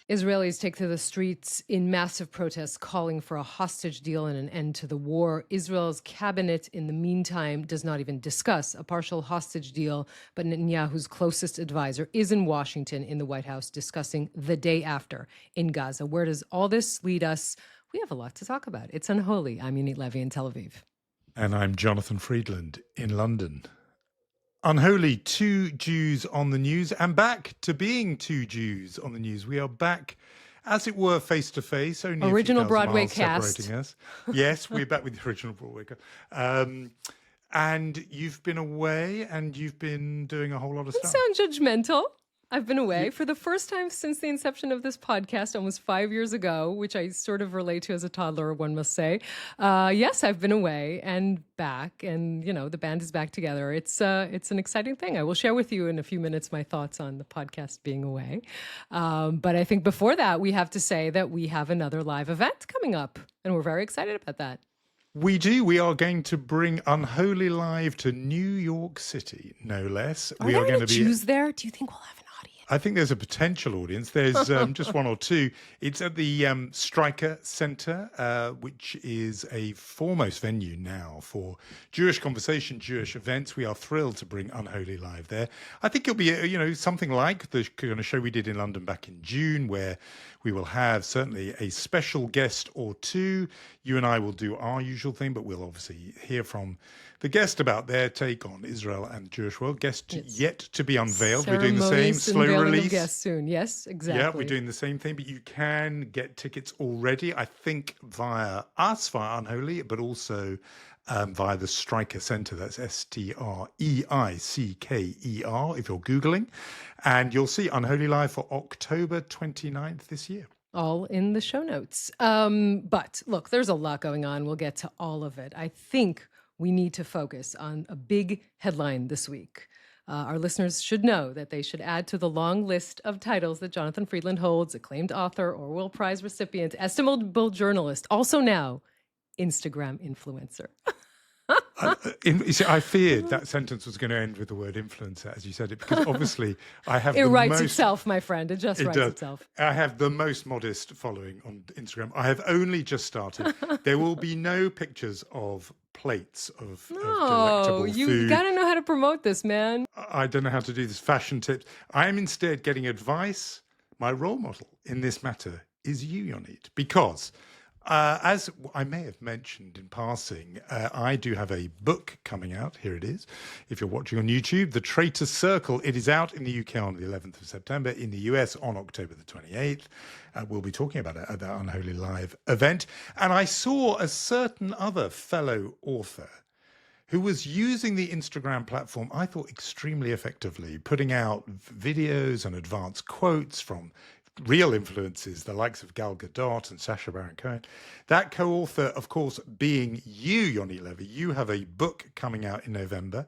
Israelis take to the streets in massive protests calling for a hostage deal and an end to the war. Israel's cabinet, in the meantime, does not even discuss a partial hostage deal, but Netanyahu's closest advisor is in Washington in the White House discussing the day after in Gaza. Where does all this lead us? We have a lot to talk about. It's Unholy. I'm Yonit Levy in Tel Aviv. And I'm Jonathan Friedland in London. Unholy, two Jews on the news, and back to being two Jews on the news. We are back, as it were, face to face. Only original a few thousand Broadway miles cast. separating us. Yes, we're back with the original Broadway cast. And you've been away, and you've been doing a whole lot of stuff. Sound judgmental. I've been away for the first time since the inception of this podcast almost 5 years ago, which I sort of relate to as a toddler, one must say. Yes, I've been away and back, and the band is back together. It's an exciting thing. I will share with you in a few minutes my thoughts on the podcast being away. But I think before that, we have to say that we have another live event coming up, and we're very excited about that. We do. We are going to bring Unholy Live to New York City, no less. Are there any Jews there? Do you think we'll have an audience? I think there's a potential audience. There's just one or two. It's at the Stryker Center, which is a foremost venue now for Jewish conversation, Jewish events. We are thrilled to bring Unholy Live there. I think it'll be, something like the kind of show we did in London back in June, where we will have certainly a special guest or two. You and I will do our usual thing, but we'll obviously hear from the guest about their take on Israel and the Jewish world. Guest yet to be unveiled. We're doing the same slow release. Guest soon. Yes, exactly. Yeah, we're doing the same thing, but you can get tickets already, I think, via us, via Unholy, but also via the Stryker Center. That's Streicker, if you're Googling. And you'll see Unholy Live for October 29th this year. All in the show notes. But look, there's a lot going on. We'll get to all of it. I think we need to focus on a big headline this week. Our listeners should know that they should add to the long list of titles that Jonathan Friedland holds: acclaimed author, Orwell Prize recipient, estimable journalist, also now Instagram influencer. I feared that sentence was going to end with the word influencer, as you said it, because obviously I have itself, my friend. It just writes itself. I have the most modest following on Instagram. I have only just started. There will be no pictures of plates of delectable food. You got to know how to promote this, man. I don't know how to do this. Fashion tips. I am instead getting advice. My role model in this matter is you, Yonit, because as I may have mentioned in passing, I do have a book coming out. Here it is. If you're watching on YouTube, The Traitor's Circle. It is out in the UK on the 11th of September, in the US on October the 28th. We'll be talking about it at that Unholy Live event. And I saw a certain other fellow author who was using the Instagram platform, I thought, extremely effectively, putting out videos and advanced quotes from real influences, the likes of Gal Gadot and Sacha Baron Cohen. That co-author, of course, being you, Yonit Levy. You have a book coming out in November.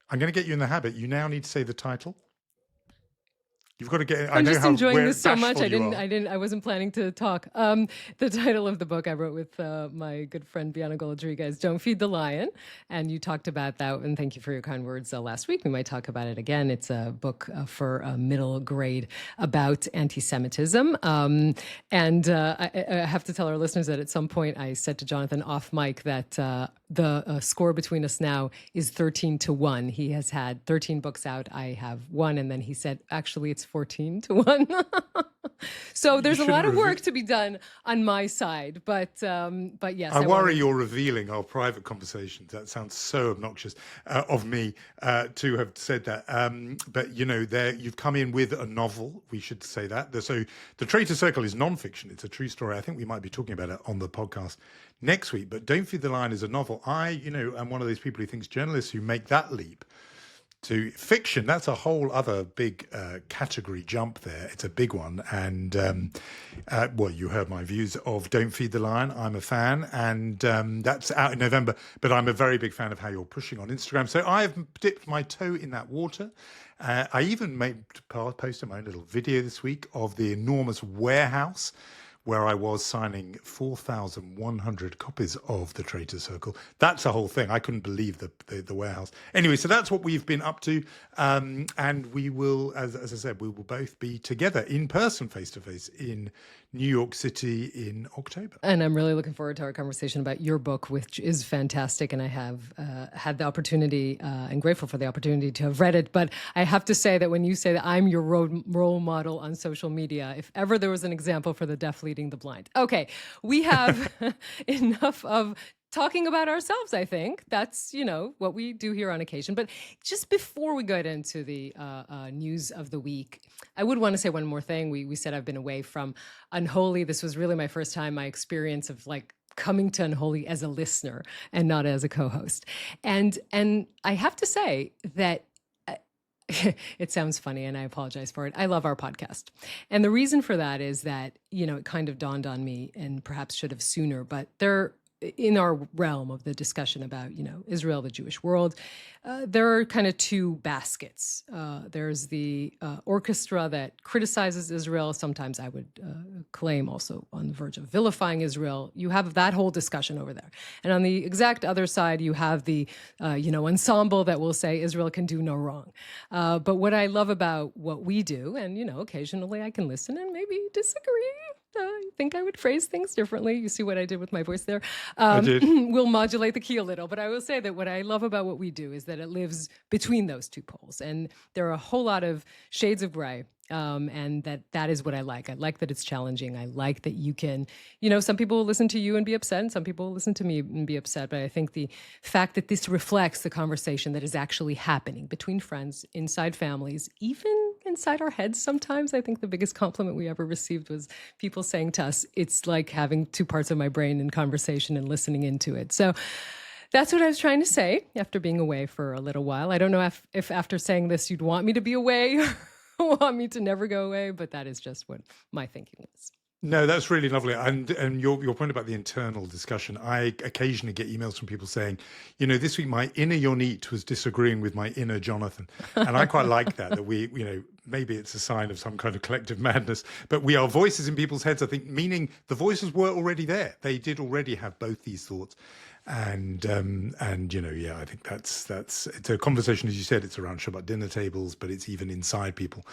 I'm going to get you in the habit. You now need to say the title. You've got to get. I'm just enjoying this so much. I wasn't planning to talk. The title of the book I wrote with my good friend Bianca Rodriguez, "Don't Feed the Lion," and you talked about that. And thank you for your kind words last week. We might talk about it again. It's a book for middle grade about anti-Semitism. And I have to tell our listeners that at some point I said to Jonathan off mic that the score between us now is 13-1. He has had 13 books out. I have one, and then he said, actually, it's 14-1. So there's a lot of work to be done on my side, but yes. I worry you're revealing our private conversations. That sounds so obnoxious of me to have said that. But you've come in with a novel. We should say that. So The Traitor's Circle is nonfiction. It's a true story. I think we might be talking about it on the podcast next week. But Don't Feed the Lion is a novel. I am one of those people who thinks journalists who make that leap to fiction, that's a whole other big category jump there. It's a big one. And, you heard my views of Don't Feed the Lion. I'm a fan, and that's out in November. But I'm a very big fan of how you're pushing on Instagram. So I've dipped my toe in that water. I even posted my own little video this week of the enormous warehouse where I was signing 4,100 copies of The Traitor Circle. That's a whole thing. I couldn't believe the warehouse. Anyway, so that's what we've been up to. And we will, as I said, we will both be together in person, face-to-face, in New York City in October. And I'm really looking forward to our conversation about your book, which is fantastic. And I have had the opportunity and grateful for the opportunity to have read it. But I have to say that when you say that I'm your role model on social media, if ever there was an example for the deaf leading the blind. Okay, we have enough of talking about ourselves, I think. That's, what we do here on occasion. But just before we get into the news of the week, I would want to say one more thing. We said I've been away from Unholy. This was really my first time, my experience of coming to Unholy as a listener and not as a co-host. And I have to say that it sounds funny and I apologize for it. I love our podcast. And the reason for that is that, it kind of dawned on me and perhaps should have sooner, but in our realm of the discussion about, Israel, the Jewish world, there are kind of two baskets. There's the orchestra that criticizes Israel. Sometimes I would claim also on the verge of vilifying Israel. You have that whole discussion over there. And on the exact other side, you have the, ensemble that will say Israel can do no wrong. But what I love about what we do, and, occasionally I can listen and maybe disagree. I think I would phrase things differently. You see what I did with my voice there? I did. We'll modulate the key a little, but I will say that what I love about what we do is that it lives between those two poles. And there are a whole lot of shades of gray. And that is what I like. I like that it's challenging. I like that you can, some people will listen to you and be upset, and some people will listen to me and be upset. But I think the fact that this reflects the conversation that is actually happening between friends, inside families, even inside our heads sometimes. I think the biggest compliment we ever received was people saying to us, it's like having two parts of my brain in conversation and listening into it. So that's what I was trying to say after being away for a little while. I don't know if after saying this, you'd want me to be away or want me to never go away, but that is just what my thinking is. No, that's really lovely. And your point about the internal discussion, I occasionally get emails from people saying, this week my inner Yonit was disagreeing with my inner Jonathan. And I quite like that we, maybe it's a sign of some kind of collective madness, but we are voices in people's heads, I think, meaning the voices were already there. They did already have both these thoughts. And I think that's it's a conversation, as you said, it's around Shabbat dinner tables, but it's even inside people.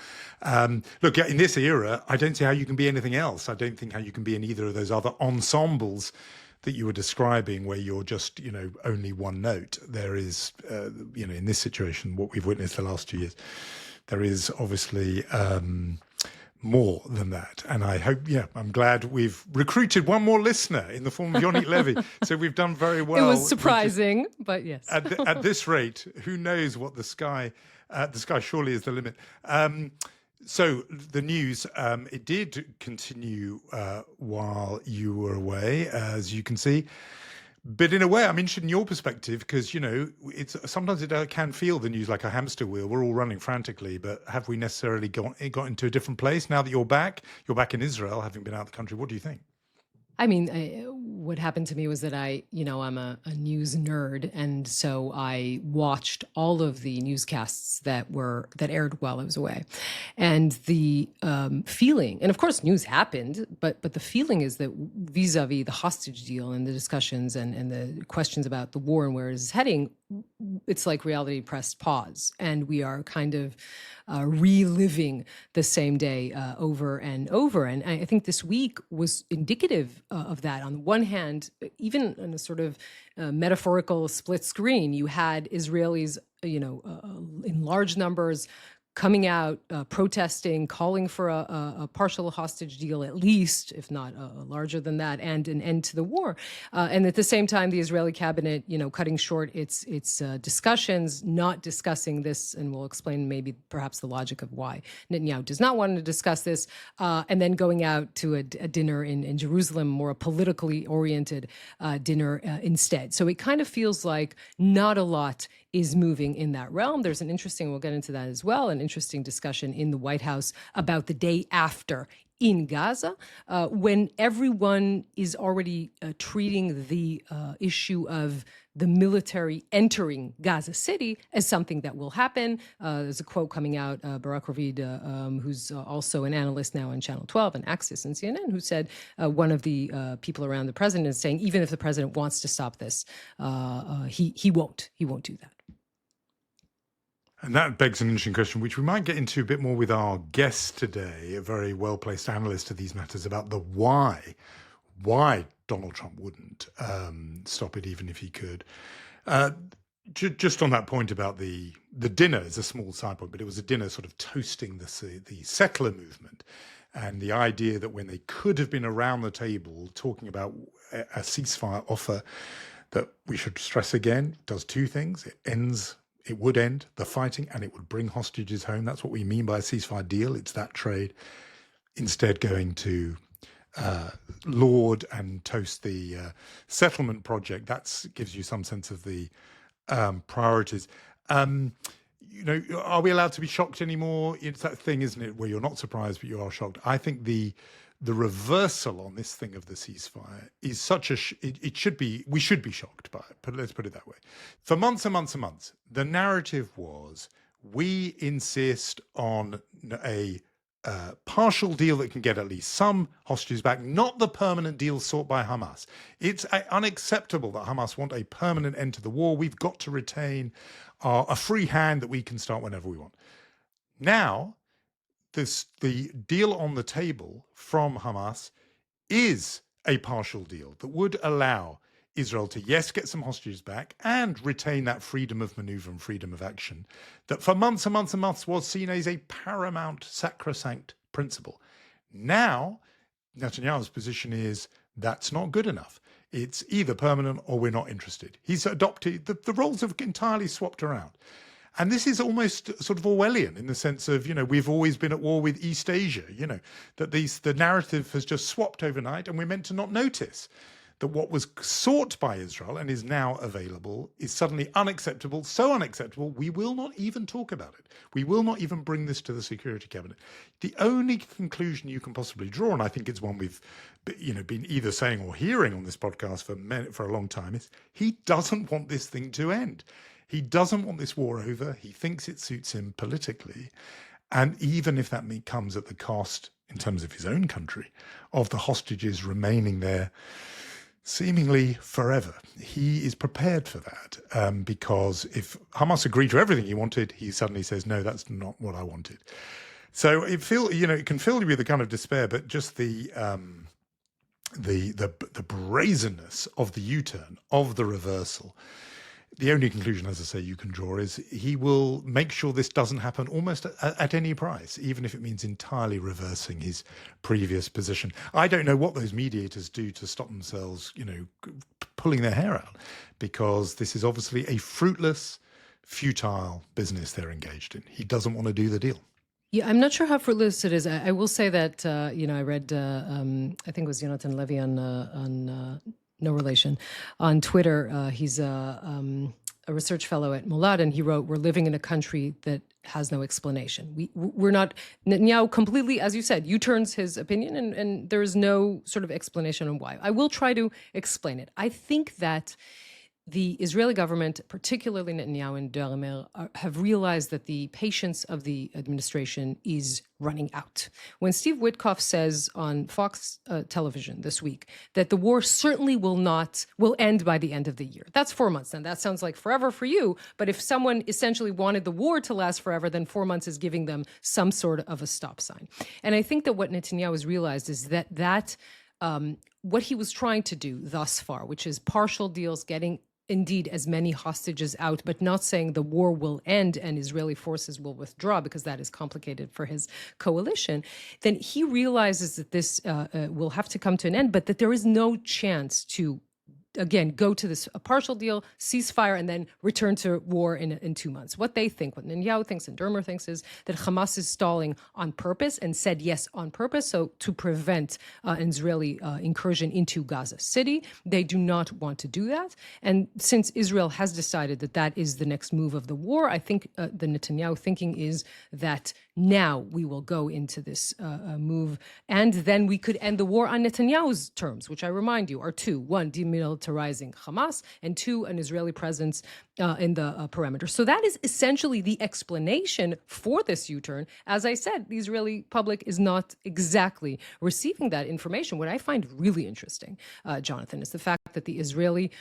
Look, in this era, I don't see how you can be anything else. I don't think how you can be in either of those other ensembles that you were describing, where you're just, only one note. There is, in this situation, what we've witnessed the last 2 years, there is obviously more than that. And I hope, I'm glad we've recruited one more listener in the form of Yonit Levy. So we've done very well. It was surprising, but yes. At this rate, who knows what the sky surely is the limit. So the news, it did continue while you were away, as you can see. But in a way, I'm interested in your perspective because, it's sometimes it can feel the news like a hamster wheel. We're all running frantically, but have we necessarily got into a different place now that you're back? You're back in Israel, having been out of the country. What do you think? I mean, what happened to me was that I'm a news nerd, and so I watched all of the newscasts that aired while I was away, and the feeling, and of course, news happened, but the feeling is that vis-a-vis the hostage deal and the discussions and the questions about the war and where it is heading, it's like reality pressed pause, and we are kind of reliving the same day over and over. And I think this week was indicative of that. On the one hand, even in a sort of metaphorical split screen, you had Israelis, in large numbers coming out, protesting, calling for a partial hostage deal, at least, if not larger than that, and an end to the war. And at the same time, the Israeli cabinet, cutting short its discussions, not discussing this, and we'll explain maybe perhaps the logic of why Netanyahu does not want to discuss this, and then going out to a dinner in Jerusalem, more a politically oriented dinner instead. So it kind of feels like not a lot is moving in that realm. There's we'll get into that as well, an interesting discussion in the White House about the day after in Gaza, when everyone is already treating the issue of the military entering Gaza City as something that will happen. There's a quote coming out, Barak Ravid, who's also an analyst now on Channel 12 and Axis and CNN, who said one of the people around the president is saying, even if the president wants to stop this, he won't do that. And that begs an interesting question, which we might get into a bit more with our guest today, a very well-placed analyst of these matters, about the why Donald Trump wouldn't stop it even if he could. Just on that point about the dinner is a small side point, but it was a dinner sort of toasting the settler movement and the idea that when they could have been around the table talking about a ceasefire offer, that we should stress again, does two things. It would end the fighting and it would bring hostages home. That's what we mean by a ceasefire deal. It's that trade. Instead, going to laud and toast the settlement project. That gives you some sense of the priorities. Are we allowed to be shocked anymore? It's that thing, isn't it, where you're not surprised, but you are shocked. I think the reversal on this thing of the ceasefire is such we should be shocked by it, but let's put it that way. For months and months and months, the narrative was, we insist on a partial deal that can get at least some hostages back, not the permanent deal sought by Hamas. It's unacceptable that Hamas want a permanent end to the war. We've got to retain a free hand that we can start whenever we want. Now, the deal on the table from Hamas is a partial deal that would allow Israel to, yes, get some hostages back and retain that freedom of maneuver and freedom of action that for months and months and months was seen as a paramount, sacrosanct principle. Now, Netanyahu's position is that's not good enough. It's either permanent or we're not interested. He's adopted, the roles have entirely swapped around. And this is almost sort of Orwellian in the sense of, we've always been at war with East Asia, that the narrative has just swapped overnight and we're meant to not notice that what was sought by Israel and is now available is suddenly unacceptable, so unacceptable, we will not even talk about it. We will not even bring this to the Security Cabinet. The only conclusion you can possibly draw, and I think it's one we've been either saying or hearing on this podcast for a long time, is he doesn't want this thing to end. He doesn't want this war over. He thinks it suits him politically. And even if that comes at the cost, in terms of his own country, of the hostages remaining there seemingly forever, he is prepared for that. Because if Hamas agreed to everything he wanted, he suddenly says, no, that's not what I wanted. So it can fill you with a kind of despair, but just the brazenness of the U-turn, of the reversal. The only conclusion, as I say, you can draw is he will make sure this doesn't happen almost at any price, even if it means entirely reversing his previous position. I don't know what those mediators do to stop themselves, pulling their hair out, because this is obviously a fruitless, futile business they're engaged in. He doesn't want to do the deal. Yeah, I'm not sure how fruitless it is. I will say that, I read, I think it was Jonathan Levy on no relation, on Twitter. He's a research fellow at Molad, and he wrote, "We're living in a country that has no explanation. We're not." Netanyahu completely, as you said, U-turns his opinion, and there is no sort of explanation on why. I will try to explain it. I think that the Israeli government, particularly Netanyahu and Deramer, have realized that the patience of the administration is running out. When Steve Witkoff says on Fox television this week that the war certainly will end by the end of the year, that's 4 months. And that sounds like forever for you. But if someone essentially wanted the war to last forever, then 4 months is giving them some sort of a stop sign. And I think that what Netanyahu has realized is that what he was trying to do thus far, which is partial deals, getting indeed as many hostages out, but not saying the war will end and Israeli forces will withdraw, because that is complicated for his coalition, then he realizes that this will have to come to an end, but that there is no chance to again, go to this a partial deal, ceasefire, and then return to war in 2 months. What they think, what Netanyahu thinks and Dermer thinks, is that Hamas is stalling on purpose and said yes on purpose, so to prevent an Israeli incursion into Gaza City. They do not want to do that. And since Israel has decided that that is the next move of the war, I think the Netanyahu thinking is that now we will go into this move, and then we could end the war on Netanyahu's terms, which I remind you are two. One, demilitarizing Hamas, and two, an Israeli presence in the perimeter. So that is essentially the explanation for this U-turn. As I said, the Israeli public is not exactly receiving that information. What I find really interesting, Jonathan, is the fact that the Israeli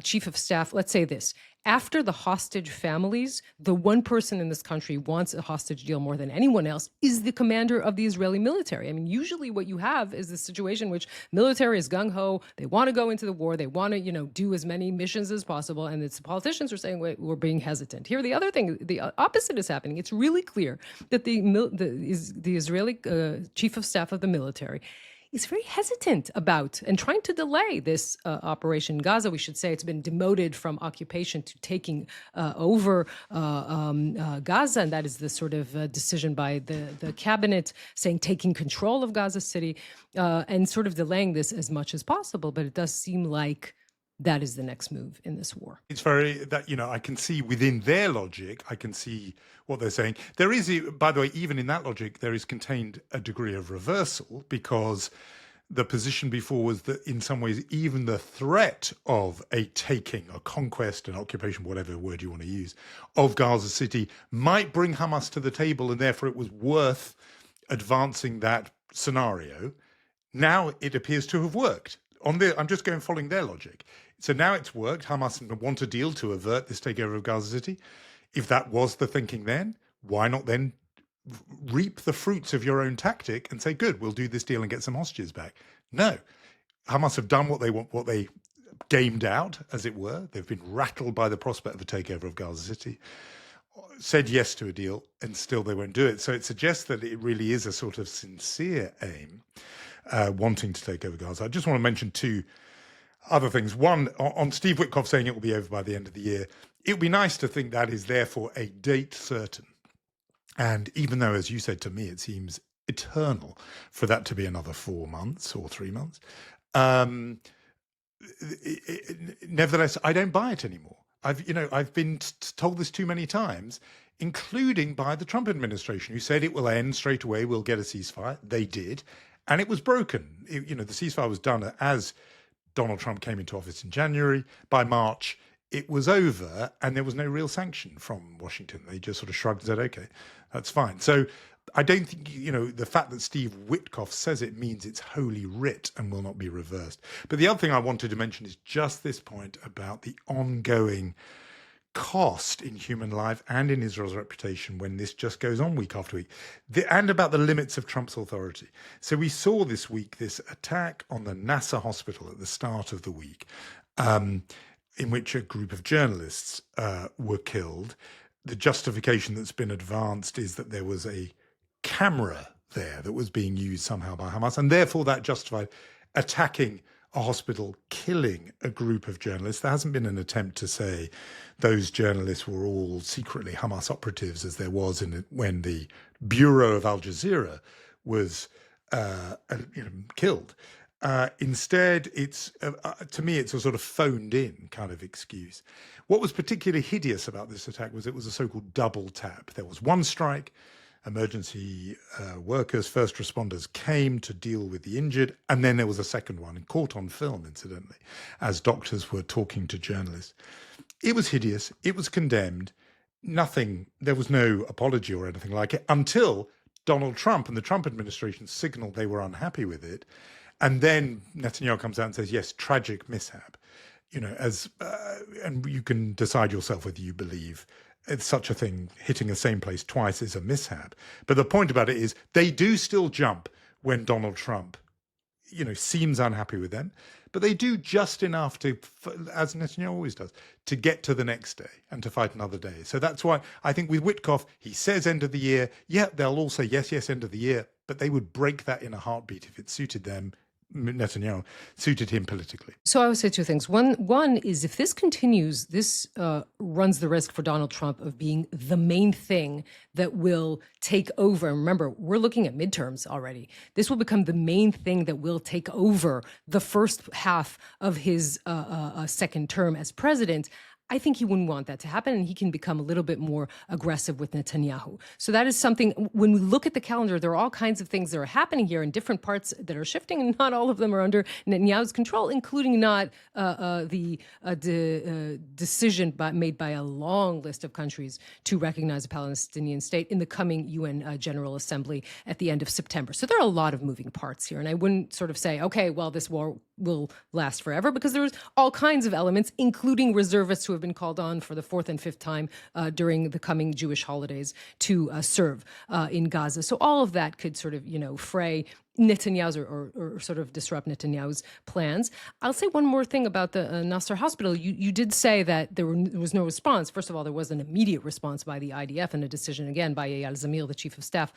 chief of staff, let's say this, after the hostage families, the one person in this country wants a hostage deal more than anyone else is the commander of the Israeli military. I mean, usually what you have is the situation in which military is gung-ho, they want to go into the war, they want to, do as many missions as possible, and it's the politicians are saying, wait, we're being hesitant. Here, the other thing, the opposite is happening. It's really clear that the Israeli chief of staff of the military is very hesitant about and trying to delay this operation in Gaza. We should say it's been demoted from occupation to taking over Gaza, and that is the sort of decision by the cabinet saying taking control of Gaza City and sort of delaying this as much as possible. But it does seem like that is the next move in this war. It's very that, I can see within their logic, I can see what they're saying. There is, by the way, even in that logic, there is contained a degree of reversal, because the position before was that in some ways, even the threat of a taking, a conquest, an occupation, whatever word you want to use, of Gaza City might bring Hamas to the table, and therefore it was worth advancing that scenario. Now it appears to have worked. I'm just going following their logic. So now it's worked. Hamas want a deal to avert this takeover of Gaza City. If that was the thinking then, why not then reap the fruits of your own tactic and say, good, we'll do this deal and get some hostages back? No. Hamas have done what they want, what they gamed out, as it were. They've been rattled by the prospect of a takeover of Gaza City, said yes to a deal, and still they won't do it. So it suggests that it really is a sort of sincere aim, wanting to take over Gaza. I just want to mention two other things. One, on Steve Witkoff saying it will be over by the end of the year, it would be nice to think that is therefore a date certain. And even though, as you said to me, it seems eternal for that to be another 4 months or 3 months, nevertheless, I don't buy it anymore. I've been told this too many times, including by the Trump administration, who said it will end straight away, we'll get a ceasefire. They did. And it was broken. The ceasefire was done as Donald Trump came into office in January. By March, it was over, and there was no real sanction from Washington. They just sort of shrugged and said, okay, that's fine. So I don't think, the fact that Steve Witkoff says it means it's holy writ and will not be reversed. But the other thing I wanted to mention is just this point about the ongoing cost in human life and in Israel's reputation when this just goes on week after week, and about the limits of Trump's authority. So we saw this week this attack on the NASA hospital at the start of the week, in which a group of journalists were killed. The justification that's been advanced is that there was a camera there that was being used somehow by Hamas, and therefore that justified attacking a hospital, killing a group of journalists. There hasn't been an attempt to say those journalists were all secretly Hamas operatives, as there was when the bureau of Al Jazeera was killed. Instead, it's to me, it's a sort of phoned in kind of excuse. What was particularly hideous about this attack was it was a so-called double tap. There was one strike, emergency workers, first responders came to deal with the injured, and then there was a second one, and caught on film, incidentally, as doctors were talking to journalists. It was hideous. It was condemned. There was no apology or anything like it until Donald Trump and the Trump administration signaled they were unhappy with it. And then Netanyahu comes out and says, yes, tragic mishap, and you can decide yourself whether you believe it's such a thing, hitting the same place twice is a mishap. But the point about it is they do still jump when Donald Trump, seems unhappy with them, but they do just enough to, as Netanyahu always does, to get to the next day and to fight another day. So that's why I think with Witkoff, he says end of the year. Yeah, they'll all say yes, end of the year, but they would break that in a heartbeat if it suited them Netanyahu suited him politically. So I would say two things. One is if this continues, this runs the risk for Donald Trump of being the main thing that will take over. And remember, we're looking at midterms already. This will become the main thing that will take over the first half of his second term as president. I think he wouldn't want that to happen, and he can become a little bit more aggressive with Netanyahu. So that is something, when we look at the calendar, there are all kinds of things that are happening here in different parts that are shifting, and not all of them are under Netanyahu's control, including not the decision made by a long list of countries to recognize a Palestinian state in the coming UN General Assembly at the end of September. So there are a lot of moving parts here, and I wouldn't sort of say, okay, well, this war will last forever, because there's all kinds of elements, including reservists who have been called on for the fourth and fifth time during the coming Jewish holidays to serve in Gaza. So all of that could sort of, fray Netanyahu's or sort of disrupt Netanyahu's plans. I'll say one more thing about the Nasser hospital. You did say that there was no response. First of all, there was an immediate response by the IDF and a decision again by Eyal Zamir, the chief of staff,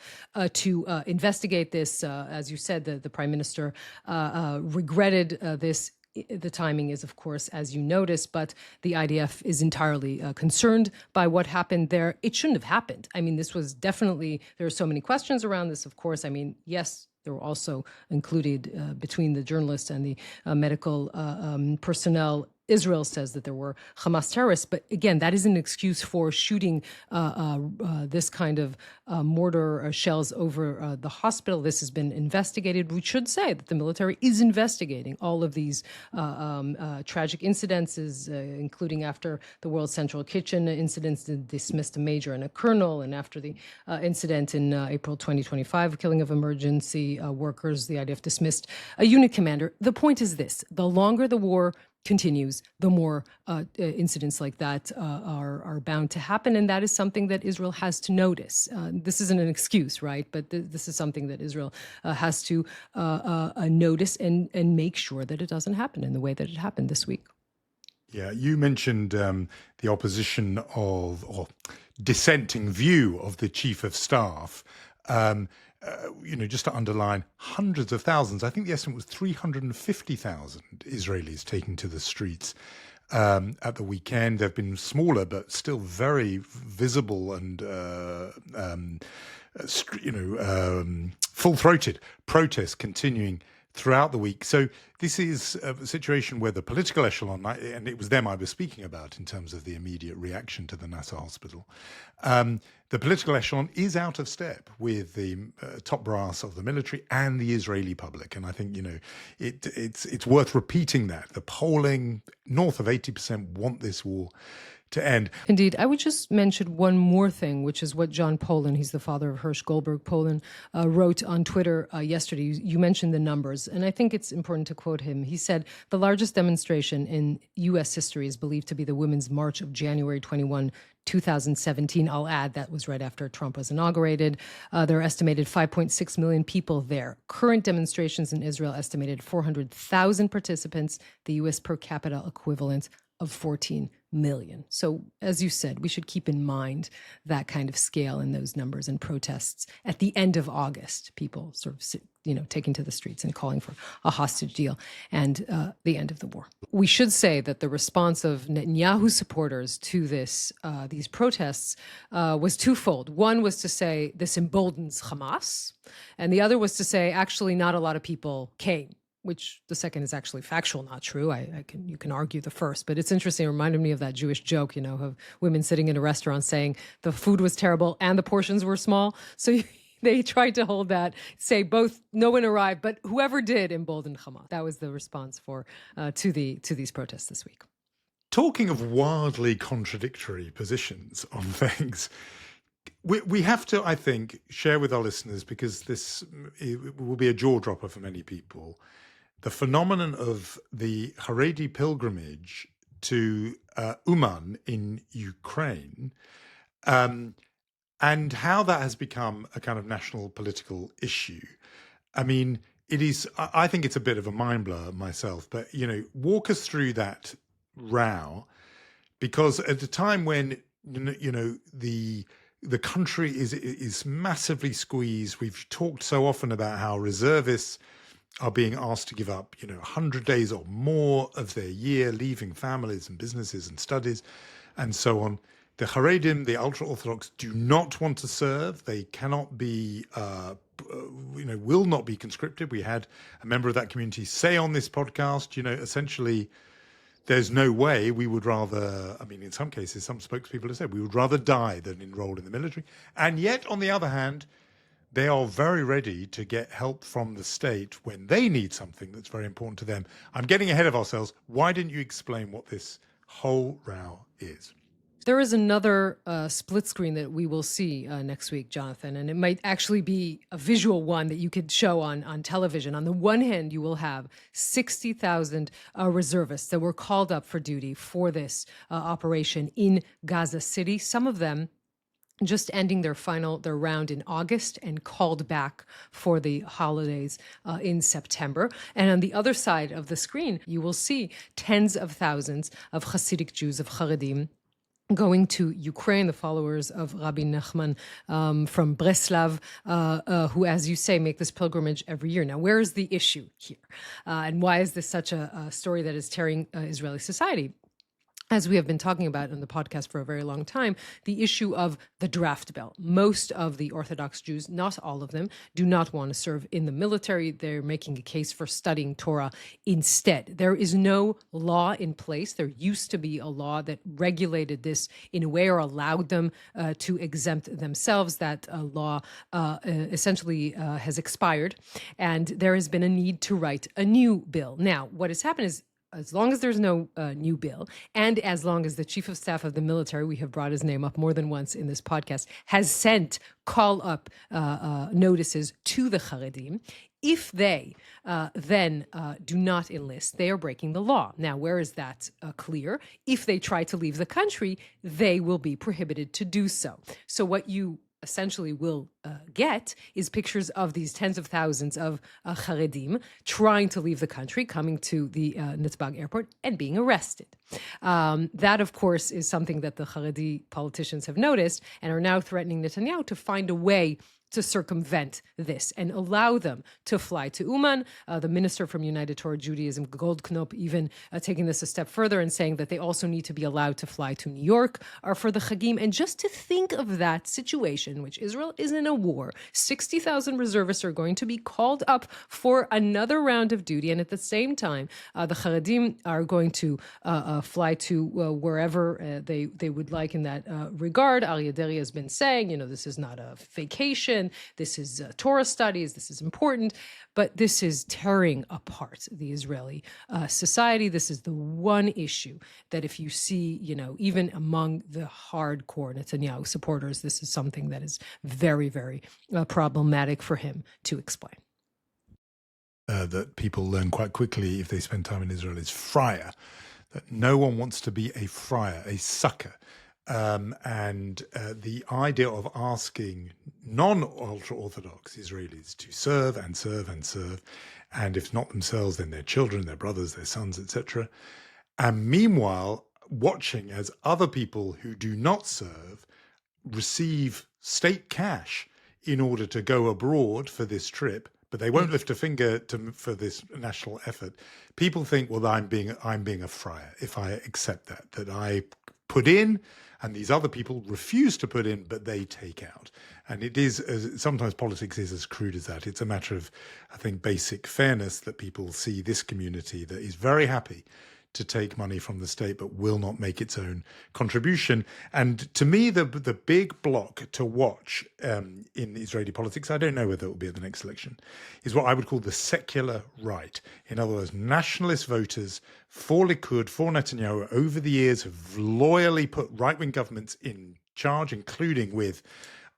to investigate this. As you said, the prime minister regretted this. The timing is, of course, as you noticed, but the IDF is entirely concerned by what happened there. It shouldn't have happened. I mean, this was definitely, there are so many questions around this, of course. I mean, yes, there were also included between the journalists and the medical personnel. Israel says that there were Hamas terrorists, but again, that isn't an excuse for shooting this kind of mortar shells over the hospital. This has been investigated. We should say that the military is investigating all of these tragic incidences, including after the World Central Kitchen incidents that dismissed a major and a colonel, and after the incident in April 2025, killing of emergency workers, the IDF dismissed a unit commander. The point is this: the longer the war continues, the more incidents like that are bound to happen. And that is something that Israel has to notice. This isn't an excuse, right? But this is something that Israel has to notice and make sure that it doesn't happen in the way that it happened this week. Yeah, you mentioned the opposition or dissenting view of the chief of staff. Just to underline, hundreds of thousands, I think the estimate was 350,000 Israelis taking to the streets at the weekend. There have been smaller but still very visible and, full-throated protests continuing throughout the week. So this is a situation where the political echelon, and it was them I was speaking about in terms of the immediate reaction to the Nasser hospital, the political echelon is out of step with the top brass of the military and the Israeli public. And I think, it's worth repeating that. The polling, north of 80% want this war to end. Indeed. I would just mention one more thing, which is what John Polin, he's the father of Hirsch Goldberg Polin, wrote on Twitter yesterday. You mentioned the numbers, and I think it's important to quote him. He said, the largest demonstration in U.S. history is believed to be the Women's March of January 21, 2017. I'll add that was right after Trump was inaugurated. There are estimated 5.6 million people there. Current demonstrations in Israel estimated 400,000 participants, the U.S. per capita equivalent of 14 million. So, as you said, we should keep in mind that kind of scale and those numbers and protests at the end of August, people sort of, taking to the streets and calling for a hostage deal and the end of the war. We should say that the response of Netanyahu supporters to these protests was twofold. One was to say this emboldens Hamas, and the other was to say actually not a lot of people came, which the second is actually factual, not true. You can argue the first, but it's interesting. It reminded me of that Jewish joke, of women sitting in a restaurant saying the food was terrible and the portions were small. So they tried to hold that, say both, no one arrived, but whoever did emboldened Hamas. That was the response to these protests this week. Talking of wildly contradictory positions on things, we have to, I think, share with our listeners, because this will be a jaw dropper for many people, the phenomenon of the Haredi pilgrimage to Uman in Ukraine, and how that has become a kind of national political issue. I mean, I think it's a bit of a mind blur myself, but, walk us through that row, because at a time when, the country is massively squeezed. We've talked so often about how reservists are being asked to give up, 100 days or more of their year, leaving families and businesses and studies and so on. The Haredim, the ultra-Orthodox, do not want to serve. They cannot be, will not be conscripted. We had a member of that community say on this podcast, essentially, there's no way we would rather, in some cases, some spokespeople have said, we would rather die than enroll in the military. And yet, on the other hand, they are very ready to get help from the state when they need something that's very important to them. I'm getting ahead of ourselves. Why didn't you explain what this whole row is? There is another split screen that we will see next week, Jonathan, and it might actually be a visual one that you could show on television. On the one hand, you will have 60,000 reservists that were called up for duty for this operation in Gaza City. Some of them just ending their round in August and called back for the holidays in September. And on the other side of the screen, you will see tens of thousands of Hasidic Jews, of Haredim, going to Ukraine, the followers of Rabbi Nachman from Breslav, who, as you say, make this pilgrimage every year. Now, where is the issue here? And why is this such a story that is tearing Israeli society? As we have been talking about in the podcast for a very long time, the issue of the draft bill. Most of the Orthodox Jews, not all of them, do not want to serve in the military. They're making a case for studying Torah instead. There is no law in place. There used to be a law that regulated this in a way or allowed them to exempt themselves. That law essentially has expired, and there has been a need to write a new bill. Now, what has happened is, as long as there's no new bill, and as long as the chief of staff of the military, we have brought his name up more than once in this podcast, has sent call-up notices to the Haredim, if they then do not enlist, they are breaking the law. Now, where is that clear? If they try to leave the country, they will be prohibited to do so. So what you essentially will get is pictures of these tens of thousands of Haredim trying to leave the country, coming to the Netzbag airport and being arrested. That, of course, is something that the Haredi politicians have noticed and are now threatening Netanyahu to find a way to circumvent this and allow them to fly to Uman. The minister from United Torah Judaism, Goldknop, even taking this a step further and saying that they also need to be allowed to fly to New York for the Chagim. And just to think of that situation, which Israel is in a war, 60,000 reservists are going to be called up for another round of duty. And at the same time, the Haredim are going to fly to wherever they would like in that regard. Aryeh Deri has been saying, this is not a vacation. This is Torah studies. This is important, but this is tearing apart the Israeli society. This is the one issue that if you see, even among the hardcore Netanyahu supporters, this is something that is very, very problematic for him to explain. That people learn quite quickly if they spend time in Israel is friar, that no one wants to be a friar, a sucker. And the idea of asking non-ultra-Orthodox Israelis to serve and serve and serve, and if not themselves, then their children, their brothers, their sons, etc. And meanwhile, watching as other people who do not serve receive state cash in order to go abroad for this trip, but they won't lift a finger for this national effort. People think, well, I'm being a friar if I accept that I put in, and these other people refuse to put in, but they take out. And it is, sometimes politics is as crude as that. It's a matter of, I think, basic fairness that people see this community that is very happy to take money from the state, but will not make its own contribution. And to me, the big block to watch in Israeli politics, I don't know whether it will be at the next election, is what I would call the secular right. In other words, nationalist voters for Likud, for Netanyahu, over the years have loyally put right-wing governments in charge, including with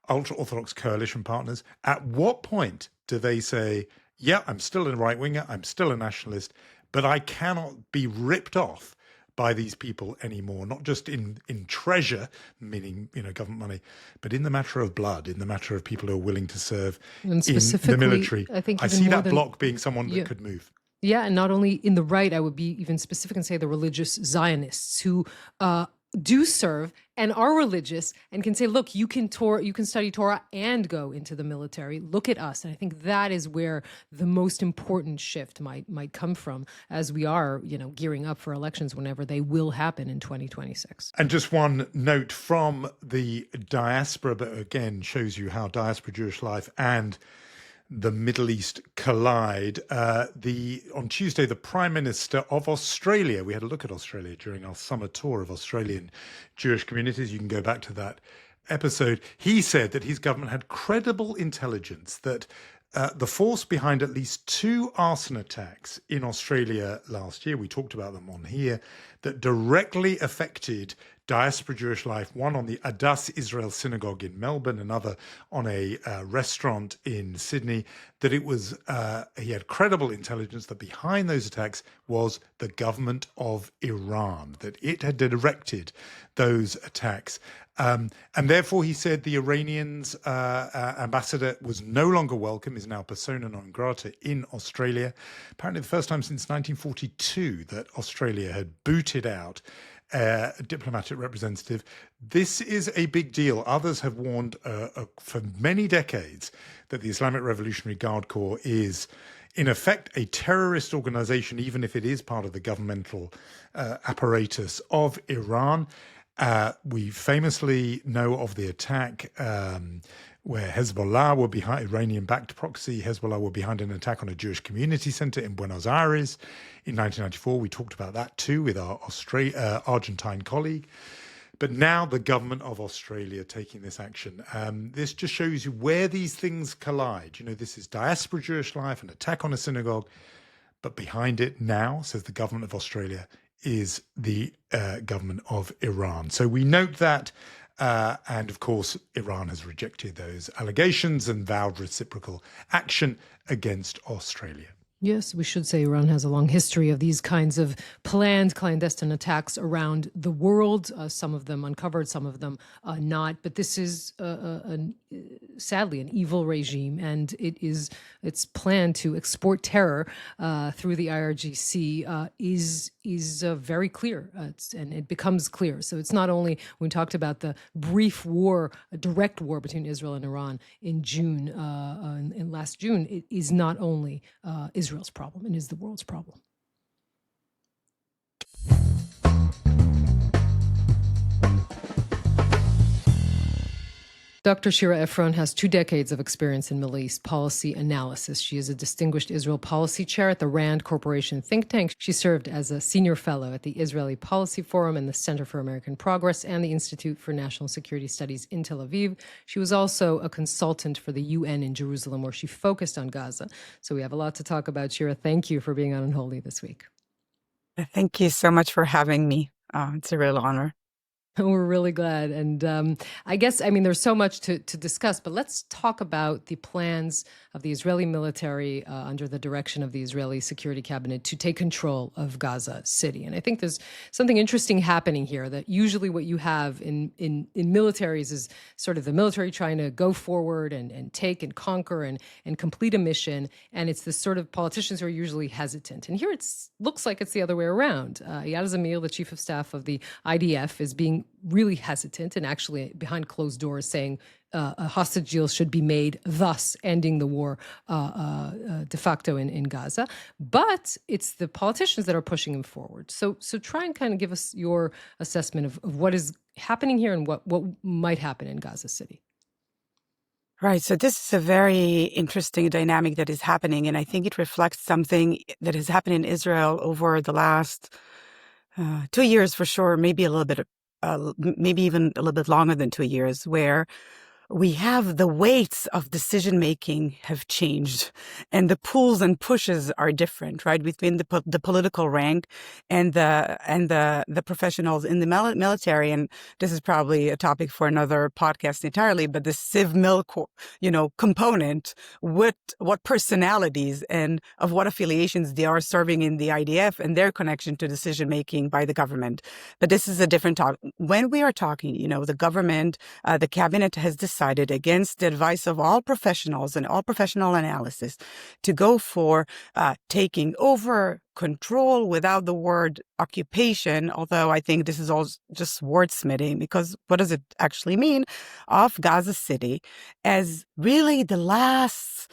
ultra-Orthodox coalition partners. At what point do they say, yeah, I'm still a right-winger, I'm still a nationalist, but I cannot be ripped off by these people anymore, not just in treasure, meaning, government money, but in the matter of blood, in the matter of people who are willing to serve in the military. I see that block being someone that could move. Yeah, and not only in the right, I would be even specific and say the religious Zionists who do serve and are religious and can say, look, you can study Torah and go into the military. Look at us. And I think that is where the most important shift might come from as we are, gearing up for elections whenever they will happen in 2026. And just one note from the diaspora, but again shows you how diaspora Jewish life and the Middle East collide. On Tuesday, the Prime Minister of Australia, we had a look at Australia during our summer tour of Australian Jewish communities. You can go back to that episode. He said that his government had credible intelligence that the force behind at least 2 arson attacks in Australia last year, we talked about them on here, that directly affected diaspora Jewish life, one on the Adass Israel Synagogue in Melbourne, another on a restaurant in Sydney, that it was, he had credible intelligence that behind those attacks was the government of Iran, that it had directed those attacks. And therefore, he said the Iranian's ambassador was no longer welcome, is now persona non grata in Australia. Apparently the first time since 1942 that Australia had booted out a diplomatic representative. This is a big deal. Others have warned for many decades that the Islamic Revolutionary Guard Corps is, in effect, a terrorist organization, even if it is part of the governmental apparatus of Iran. We famously know of the attack where Hezbollah were behind, Iranian-backed proxy Hezbollah were behind an attack on a Jewish community center in Buenos Aires in 1994. We talked about that too with our Argentine colleague. But now the government of Australia taking this action. This just shows you where these things collide. This is diaspora Jewish life, an attack on a synagogue, but behind it now, says the government of Australia, is the government of Iran. So we note that, and of course, Iran has rejected those allegations and vowed reciprocal action against Australia. Yes, we should say Iran has a long history of these kinds of planned clandestine attacks around the world, some of them uncovered, some of them not. But this is, sadly, an evil regime, and its plan to export terror through the IRGC is very clear, and it becomes clear. So it's not only, when we talked about the brief war, a direct war between Israel and Iran in June, in last June, it is not only Israel's problem, it is the world's problem. Dr. Shira Efron has 2 decades of experience in Middle East policy analysis. She is a distinguished Israel policy chair at the RAND Corporation think tank. She served as a senior fellow at the Israeli Policy Forum and the Center for American Progress and the Institute for National Security Studies in Tel Aviv. She was also a consultant for the UN in Jerusalem, where she focused on Gaza. So we have a lot to talk about. Shira, thank you for being on Unholy this week. Thank you so much for having me. It's a real honor. We're really glad. And I guess, there's so much to discuss, but let's talk about the plans of the Israeli military under the direction of the Israeli Security Cabinet to take control of Gaza City. And I think there's something interesting happening here, that usually what you have in militaries is sort of the military trying to go forward and take and conquer and complete a mission. And it's the sort of politicians who are usually hesitant. And here it looks like it's the other way around. Eyad Zamir, the chief of staff of the IDF, is being really hesitant and actually behind closed doors saying a hostage deal should be made, thus ending the war de facto in Gaza. But it's the politicians that are pushing him forward. So try and kind of give us your assessment of what is happening here and what might happen in Gaza City. Right. So this is a very interesting dynamic that is happening. And I think it reflects something that has happened in Israel over the last 2 years for sure, maybe a little bit maybe even a little bit longer than 2 years, where we have the weights of decision-making have changed and the pulls and pushes are different, right? Between the political rank and the professionals in the military. And this is probably a topic for another podcast entirely, but the civ-mil, component, what personalities and of what affiliations they are serving in the IDF and their connection to decision-making by the government. But this is a different topic. When we are talking, the government, the cabinet has decided decided, against the advice of all professionals and all professional analysis, to go for taking over control without the word occupation, although I think this is all just wordsmithing, because what does it actually mean, of Gaza City as really the last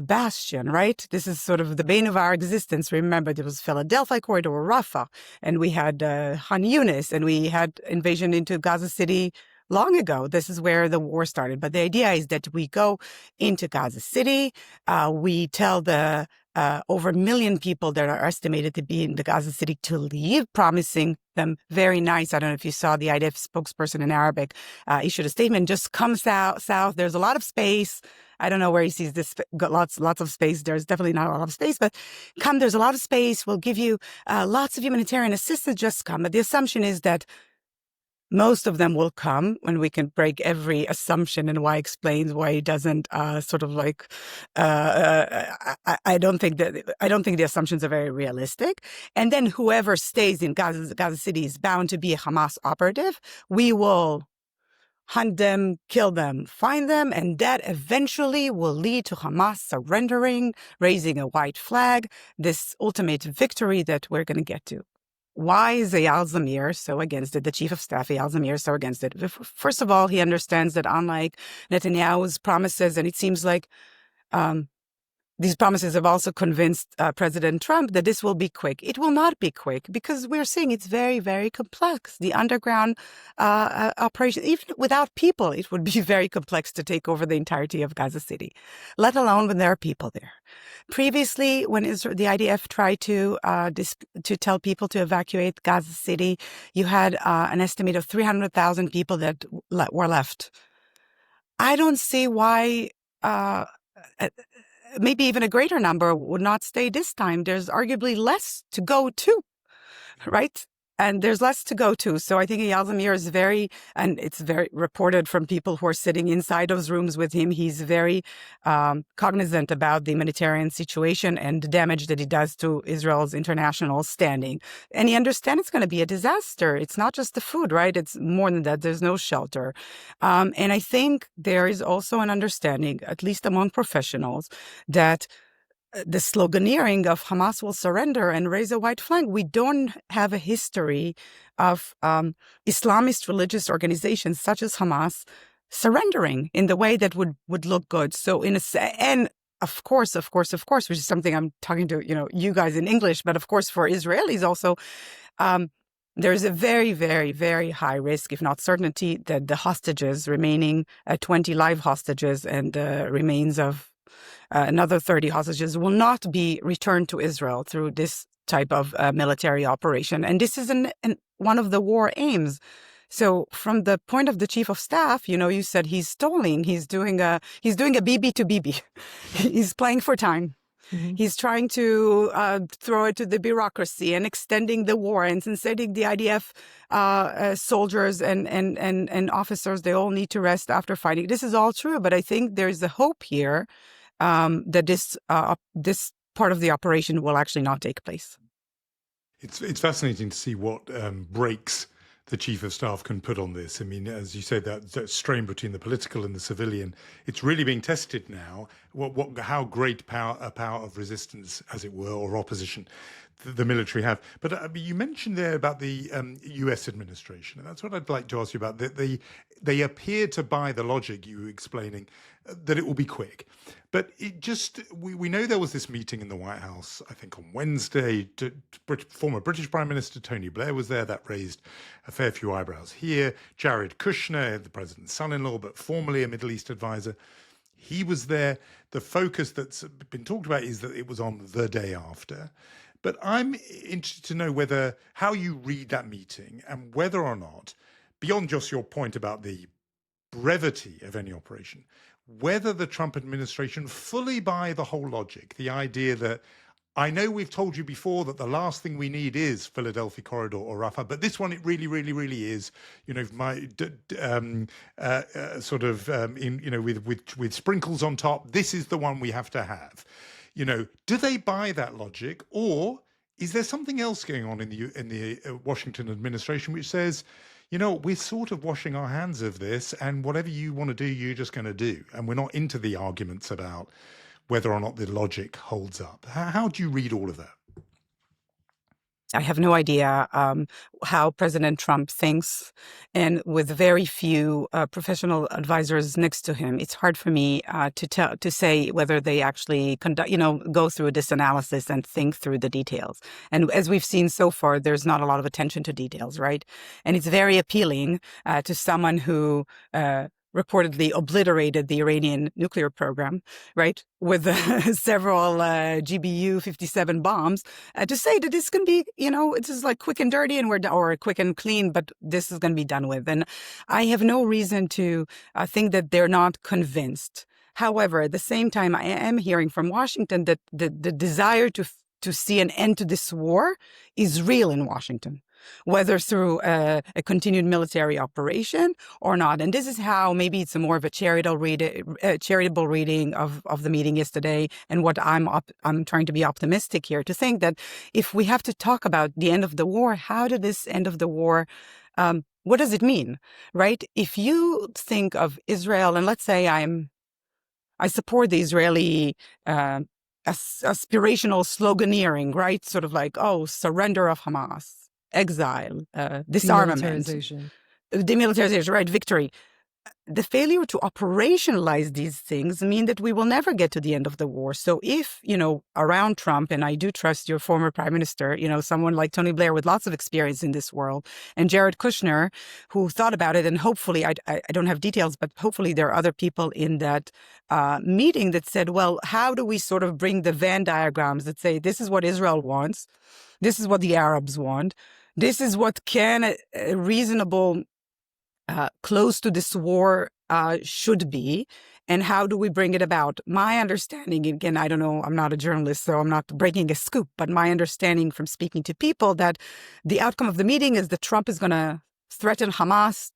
bastion, right? This is sort of the bane of our existence. Remember, there was Philadelphia corridor, Rafah, and we had Khan Yunis, and we had invasion into Gaza City long ago. This is where the war started. But the idea is that we go into Gaza City, we tell the over 1 million people that are estimated to be in the Gaza City to leave, promising them very nice. I don't know if you saw the IDF spokesperson in Arabic issued a statement, just come south. There's a lot of space. I don't know where he sees this, lots of space. There's definitely not a lot of space, but come, there's a lot of space. We'll give you lots of humanitarian assistance, just come. But the assumption is that most of them will come, when we can break every assumption and why explains why it doesn't I don't think the assumptions are very realistic. And then whoever stays in Gaza City is bound to be a Hamas operative. We will hunt them, kill them, find them, and that eventually will lead to Hamas surrendering, raising a white flag, this ultimate victory that we're going to get to. Why is Eyal Zamir so against it? The chief of staff, Eyal Zamir, is so against it. First of all, he understands that unlike Netanyahu's promises, and it seems like these promises have also convinced President Trump that this will be quick. It will not be quick, because we're seeing it's very, very complex. The underground operation, even without people, it would be very complex to take over the entirety of Gaza City, let alone when there are people there. Previously, when the IDF tried to tell people to evacuate Gaza City, you had an estimate of 300,000 people that were left. I don't see why maybe even a greater number would not stay this time. There's arguably less to go to, right? And there's less to go to. So I think Eyal Zamir is and it's very reported from people who are sitting inside those rooms with him, he's very cognizant about the humanitarian situation and the damage that it does to Israel's international standing. And he understands it's going to be a disaster. It's not just the food, right? It's more than that. There's no shelter. And I think there is also an understanding, at least among professionals, that the sloganeering of Hamas will surrender and raise a white flag. We don't have a history of Islamist religious organizations such as Hamas surrendering in the way that would look good. So and of course, which is something I'm talking to you guys in English, but of course for Israelis also, there's a very, very, very high risk, if not certainty, that the hostages remaining, 20 live hostages and remains of another 30 hostages will not be returned to Israel through this type of military operation. And this is one of the war aims. So from the point of the chief of staff, you said he's stalling. He's doing a BB to BB. He's playing for time. Mm-hmm. He's trying to throw it to the bureaucracy and extending the war and sending the IDF soldiers and officers. They all need to rest after fighting. This is all true, but I think there's a hope here that this part of the operation will actually not take place. It's fascinating to see what breaks the chief of staff can put on this. I mean, as you said, that strain between the political and the civilian, it's really being tested now. How great a power of resistance, as it were, or opposition, the military have. But you mentioned there about the U.S. administration, and that's what I'd like to ask you about. They appear to buy the logic you were explaining, that it will be quick. But we know there was this meeting in the White House, I think on Wednesday. Former British Prime Minister Tony Blair was there. That raised a fair few eyebrows here. Jared Kushner, the president's son-in-law, but formerly a Middle East advisor, he was there. The focus that's been talked about is that it was on the day after. But I'm interested to know how you read that meeting and whether or not, beyond just your point about the brevity of any operation, whether the Trump administration fully buy the whole logic, the idea that, I know we've told you before that the last thing we need is Philadelphia corridor or Rafah, but this one it really, really, really is. With sprinkles on top. This is the one we have to have. Do they buy that logic, or is there something else going on in the Washington administration which says, we're sort of washing our hands of this, and whatever you want to do, you're just going to do. And we're not into the arguments about whether or not the logic holds up. How do you read all of that? I have no idea how President Trump thinks, and with very few professional advisors next to him, it's hard for me to say whether they actually go through this analysis and think through the details. And as we've seen so far, there's not a lot of attention to details, right? And it's very appealing to someone who reportedly obliterated the Iranian nuclear program, right, with several GBU-57 bombs, to say that this can be, it's just like quick and dirty or quick and clean, but this is going to be done with. And I have no reason to think that they're not convinced. However, at the same time, I am hearing from Washington that the desire to see an end to this war is real in Washington, whether through a continued military operation or not. And this is how maybe it's a more of a charitable reading of the meeting yesterday, and what I'm trying to be optimistic here, to think that if we have to talk about the end of the war, how did this end of the war, what does it mean, right? If you think of Israel, and let's say I support the Israeli aspirational sloganeering, right? Sort of like, surrender of Hamas, exile, disarmament, demilitarization, right? Victory. The failure to operationalize these things mean that we will never get to the end of the war. So if, around Trump, and I do trust your former prime minister, someone like Tony Blair with lots of experience in this world, and Jared Kushner, who thought about it, and hopefully, I don't have details, but hopefully there are other people in that meeting that said, well, how do we sort of bring the Venn diagrams that say, this is what Israel wants, this is what the Arabs want, this is what can a reasonable close to this war should be, and how do we bring it about? My understanding, again, I don't know, I'm not a journalist, so I'm not breaking a scoop, but my understanding from speaking to people that the outcome of the meeting is that Trump is going to threaten Hamas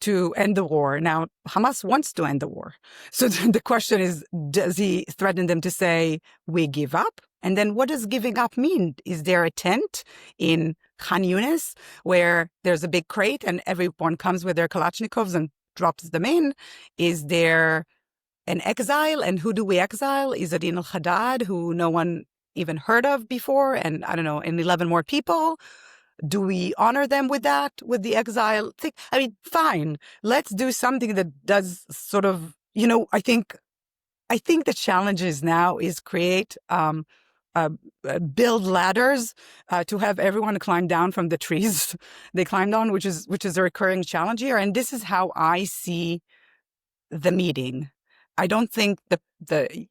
to end the war. Now, Hamas wants to end the war. So the question is, does he threaten them to say, we give up? And then what does giving up mean? Is there a tent in Khan Yunis where there's a big crate and everyone comes with their Kalashnikovs and drops them in? Is there an exile? And who do we exile? Is it al-Haddad, who no one even heard of before? And I don't know, and 11 more people? Do we honor them with that, with the exile thing? I mean, fine. Let's do something that does sort of, I think the challenge is now is create build ladders to have everyone climb down from the trees they climbed on, which is a recurring challenge here. And this is how I see the meeting. I don't think the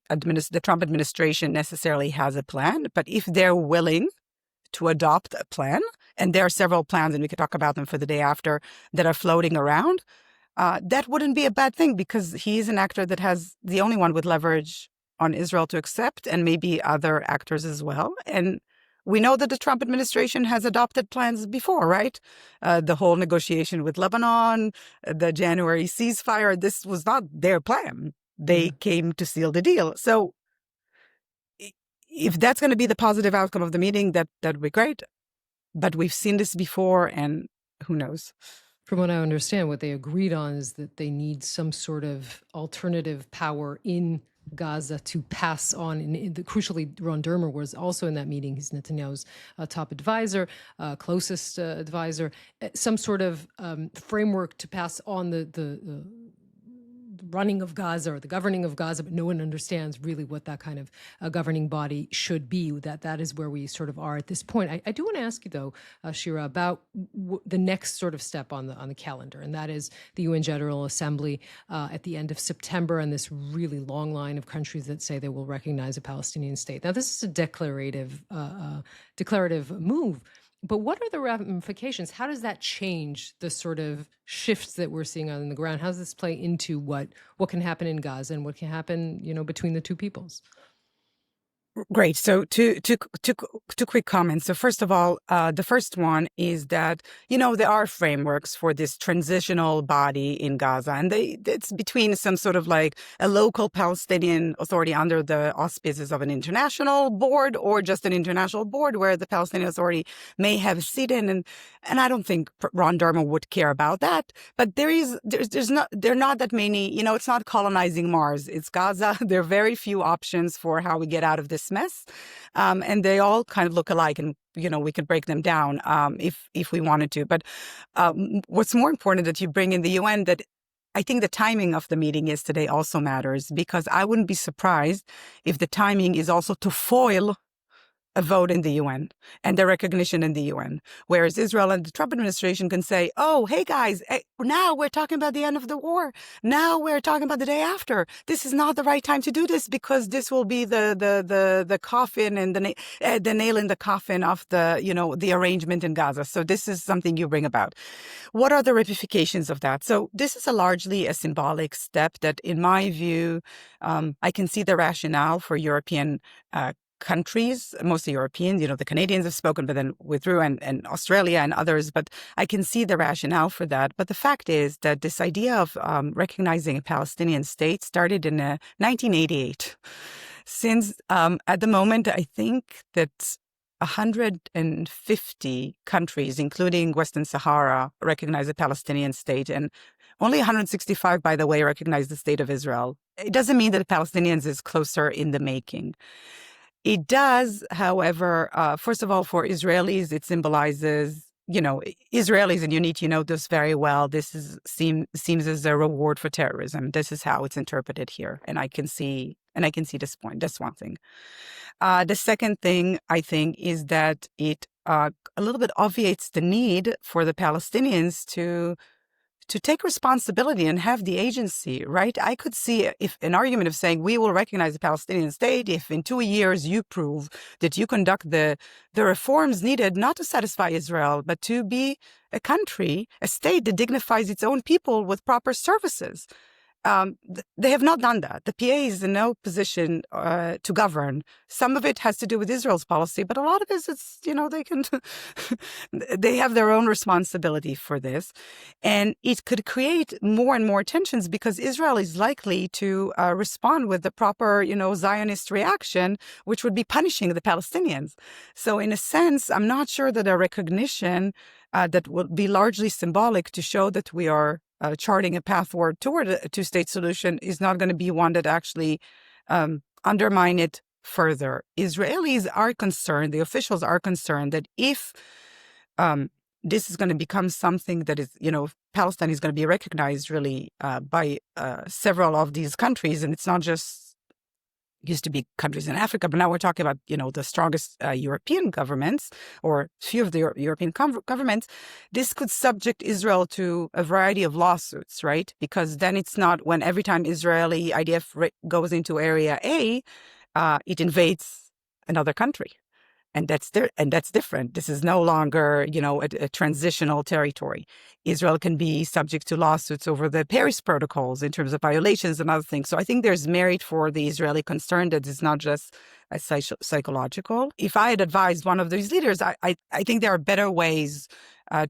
Trump administration necessarily has a plan, but if they're willing to adopt a plan, and there are several plans, and we could talk about them for the day after, that are floating around, that wouldn't be a bad thing, because he is an actor that has the only one with leverage on Israel to accept, and maybe other actors as well. And we know that the Trump administration has adopted plans before, right? The whole negotiation with Lebanon, the January ceasefire, this was not their plan. They came to seal the deal. So if that's going to be the positive outcome of the meeting, that would be great. But we've seen this before, and who knows? From what I understand, what they agreed on is that they need some sort of alternative power in Gaza to pass on. And crucially, Ron Dermer was also in that meeting. He's Netanyahu's top advisor, closest advisor. Some sort of framework to pass on the running of Gaza or the governing of Gaza, but no one understands really what that kind of governing body should be. That is where we sort of are at this point. I do want to ask you, though, Shira, about the next sort of step on the calendar, and that is the UN General Assembly at the end of September, and this really long line of countries that say they will recognize a Palestinian state. Now, this is a declarative move. But what are the ramifications? How does that change the sort of shifts that we're seeing on the ground? How does this play into what can happen in Gaza and what can happen, between the two peoples? Great. So two quick comments. So first of all, the first one is that, there are frameworks for this transitional body in Gaza, and it's between some sort of like a local Palestinian authority under the auspices of an international board or just an international board where the Palestinian Authority may have a seat in. And I don't think Ron Dermer would care about that. But there are not that many, it's not colonizing Mars. It's Gaza. There are very few options for how we get out of this mess. And they all kind of look alike, and we could break them down if we wanted to. But what's more important that you bring in the UN, that I think the timing of the meeting yesterday also matters, because I wouldn't be surprised if the timing is also to foil a vote in the UN and the recognition in the UN, whereas Israel and the Trump administration can say, "Oh, hey guys, now we're talking about the end of the war. Now we're talking about the day after. This is not the right time to do this, because this will be the coffin and the nail in the coffin of the arrangement in Gaza." So this is something you bring about. What are the ramifications of that? So this is largely a symbolic step that, in my view, I can see the rationale for European countries, mostly European, the Canadians have spoken, but then withdrew, and Australia and others, but I can see the rationale for that. But the fact is that this idea of recognizing a Palestinian state started in 1988. Since at the moment, I think that 150 countries, including Western Sahara, recognize a Palestinian state, and only 165, by the way, recognize the state of Israel. It doesn't mean that the Palestinians is closer in the making. It does, however, first of all, for Israelis, it symbolizes, Israelis, and you need to know this very well, seems as a reward for terrorism. This is how it's interpreted here. And I can see this point. That's one thing. The second thing, I think, is that it a little bit obviates the need for the Palestinians to take responsibility and have the agency, right? I could see if an argument of saying we will recognize the Palestinian state if in 2 years you prove that you conduct the reforms needed not to satisfy Israel, but to be a country, a state that dignifies its own people with proper services. They have not done that. The PA is in no position to govern. Some of it has to do with Israel's policy, but a lot of it is, they can, they have their own responsibility for this. And it could create more and more tensions, because Israel is likely to respond with the proper, Zionist reaction, which would be punishing the Palestinians. So in a sense, I'm not sure that a recognition that will be largely symbolic to show that we are charting a pathward toward a two-state solution is not going to be one that actually undermine it further. Israelis are concerned, the officials are concerned, that if this is going to become something that is, Palestine is going to be recognized really by several of these countries, and it's not just used to be countries in Africa, but now we're talking about, the strongest European governments, or few of the European governments. This could subject Israel to a variety of lawsuits, right? Because then it's not when every time Israeli IDF goes into Area A, it invades another country. And that's different. This is no longer, a transitional territory. Israel can be subject to lawsuits over the Paris protocols in terms of violations and other things. So I think there's merit for the Israeli concern that it's not just psychological. If I had advised one of these leaders, I think there are better ways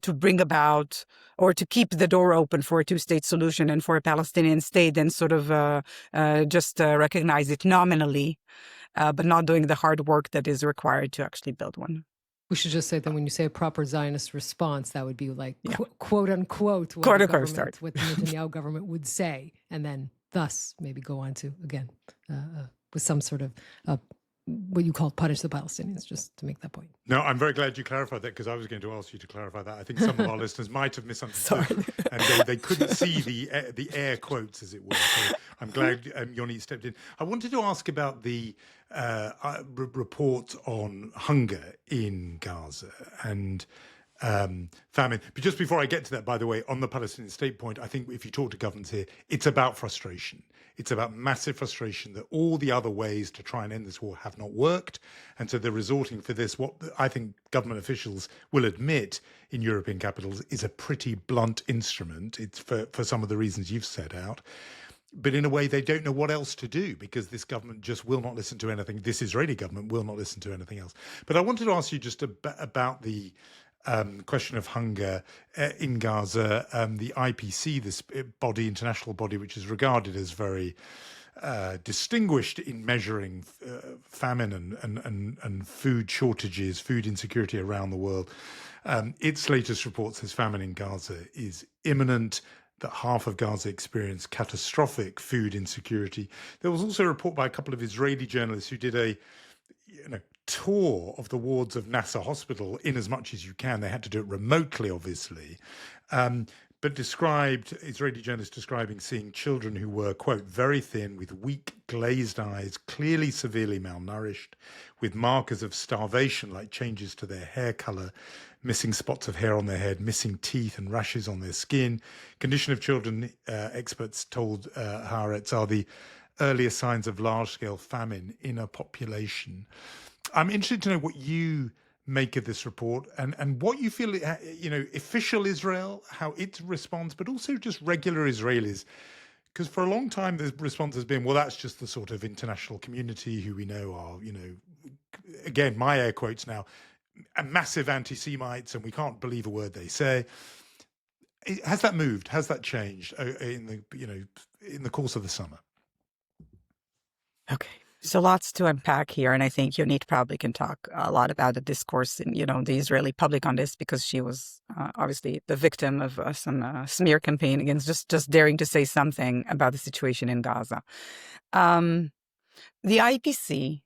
to bring about or to keep the door open for a two-state solution and for a Palestinian state than sort of just recognize it nominally. But not doing the hard work that is required to actually build one. We should just say that when you say a proper Zionist response, that would be like, quote unquote, what the Netanyahu government would say, and then thus maybe go on to, again, with some sort of what you call punish the Palestinians, just to make that point. No, I'm very glad you clarified that, because I was going to ask you to clarify that. I think some of our listeners might have misunderstood, and they couldn't see the air quotes, as it were. So I'm glad Yoni stepped in. I wanted to ask about the report on hunger in Gaza and famine. But just before I get to that, by the way, on the Palestinian state point, I think if you talk to governments here, it's about frustration. It's about massive frustration that all the other ways to try and end this war have not worked. And so they're resorting for this, what I think government officials will admit in European capitals is a pretty blunt instrument. It's for some of the reasons you've set out. but in a way they don't know what else to do because this government just will not listen to anything. This Israeli government will not listen to anything else. But I wanted to ask you just about the question of hunger in Gaza. The IPC, this body, international body, which is regarded as very distinguished in measuring famine and food shortages, food insecurity around the world. Its latest report says famine in Gaza is imminent, that half of Gaza experienced catastrophic food insecurity. There was also a report by a couple of Israeli journalists who did a tour of the wards of Nasser Hospital in as much as you can. They had to do it remotely, obviously. But Israeli journalists describing seeing children who were, quote, very thin, with weak, glazed eyes, clearly severely malnourished, with markers of starvation like changes to their hair color, missing spots of hair on their head, missing teeth and rashes on their skin. Condition of children, experts told Haaretz, are the earliest signs of large-scale famine in a population. I'm interested to know what you make of this report and what you feel, official Israel, how it responds, but also just regular Israelis. Because for a long time, the response has been, well, that's just the sort of international community who we know are, again, my air quotes now, massive anti-Semites, and we can't believe a word they say. Has that moved? Has that changed in the course of the summer? Okay. So lots to unpack here, and I think Yonit probably can talk a lot about the discourse in, the Israeli public on this, because she was obviously the victim of some smear campaign against just daring to say something about the situation in Gaza. The IPC,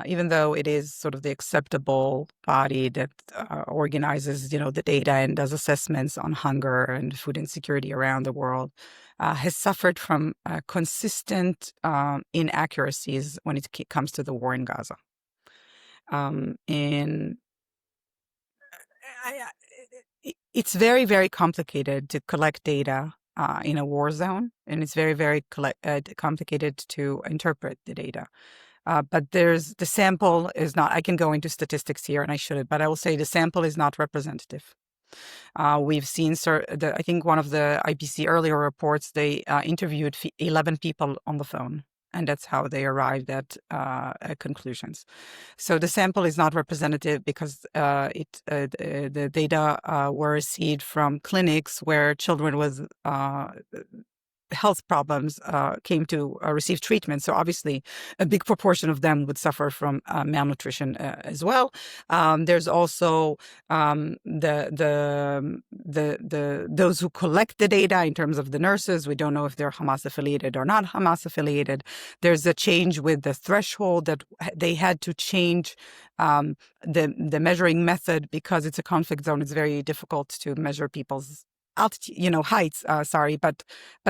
even though it is sort of the acceptable body that organizes, the data and does assessments on hunger and food insecurity around the world, has suffered from consistent inaccuracies when it comes to the war in Gaza. It's very, very complicated to collect data in a war zone, and it's very, very complicated to interpret the data. But the sample is not, I can go into statistics here and I shouldn't, but I will say the sample is not representative. We've seen, I think one of the IPC earlier reports, they interviewed 11 people on the phone, and that's how they arrived at conclusions. So the sample is not representative because the data were received from clinics where children with health problems came to receive treatment. So obviously, a big proportion of them would suffer from malnutrition as well. There's also those who collect the data in terms of the nurses. We don't know if they're Hamas affiliated or not Hamas affiliated. There's a change with the threshold that they had to change the measuring method because it's a conflict zone. It's very difficult to measure people's altitude, heights, but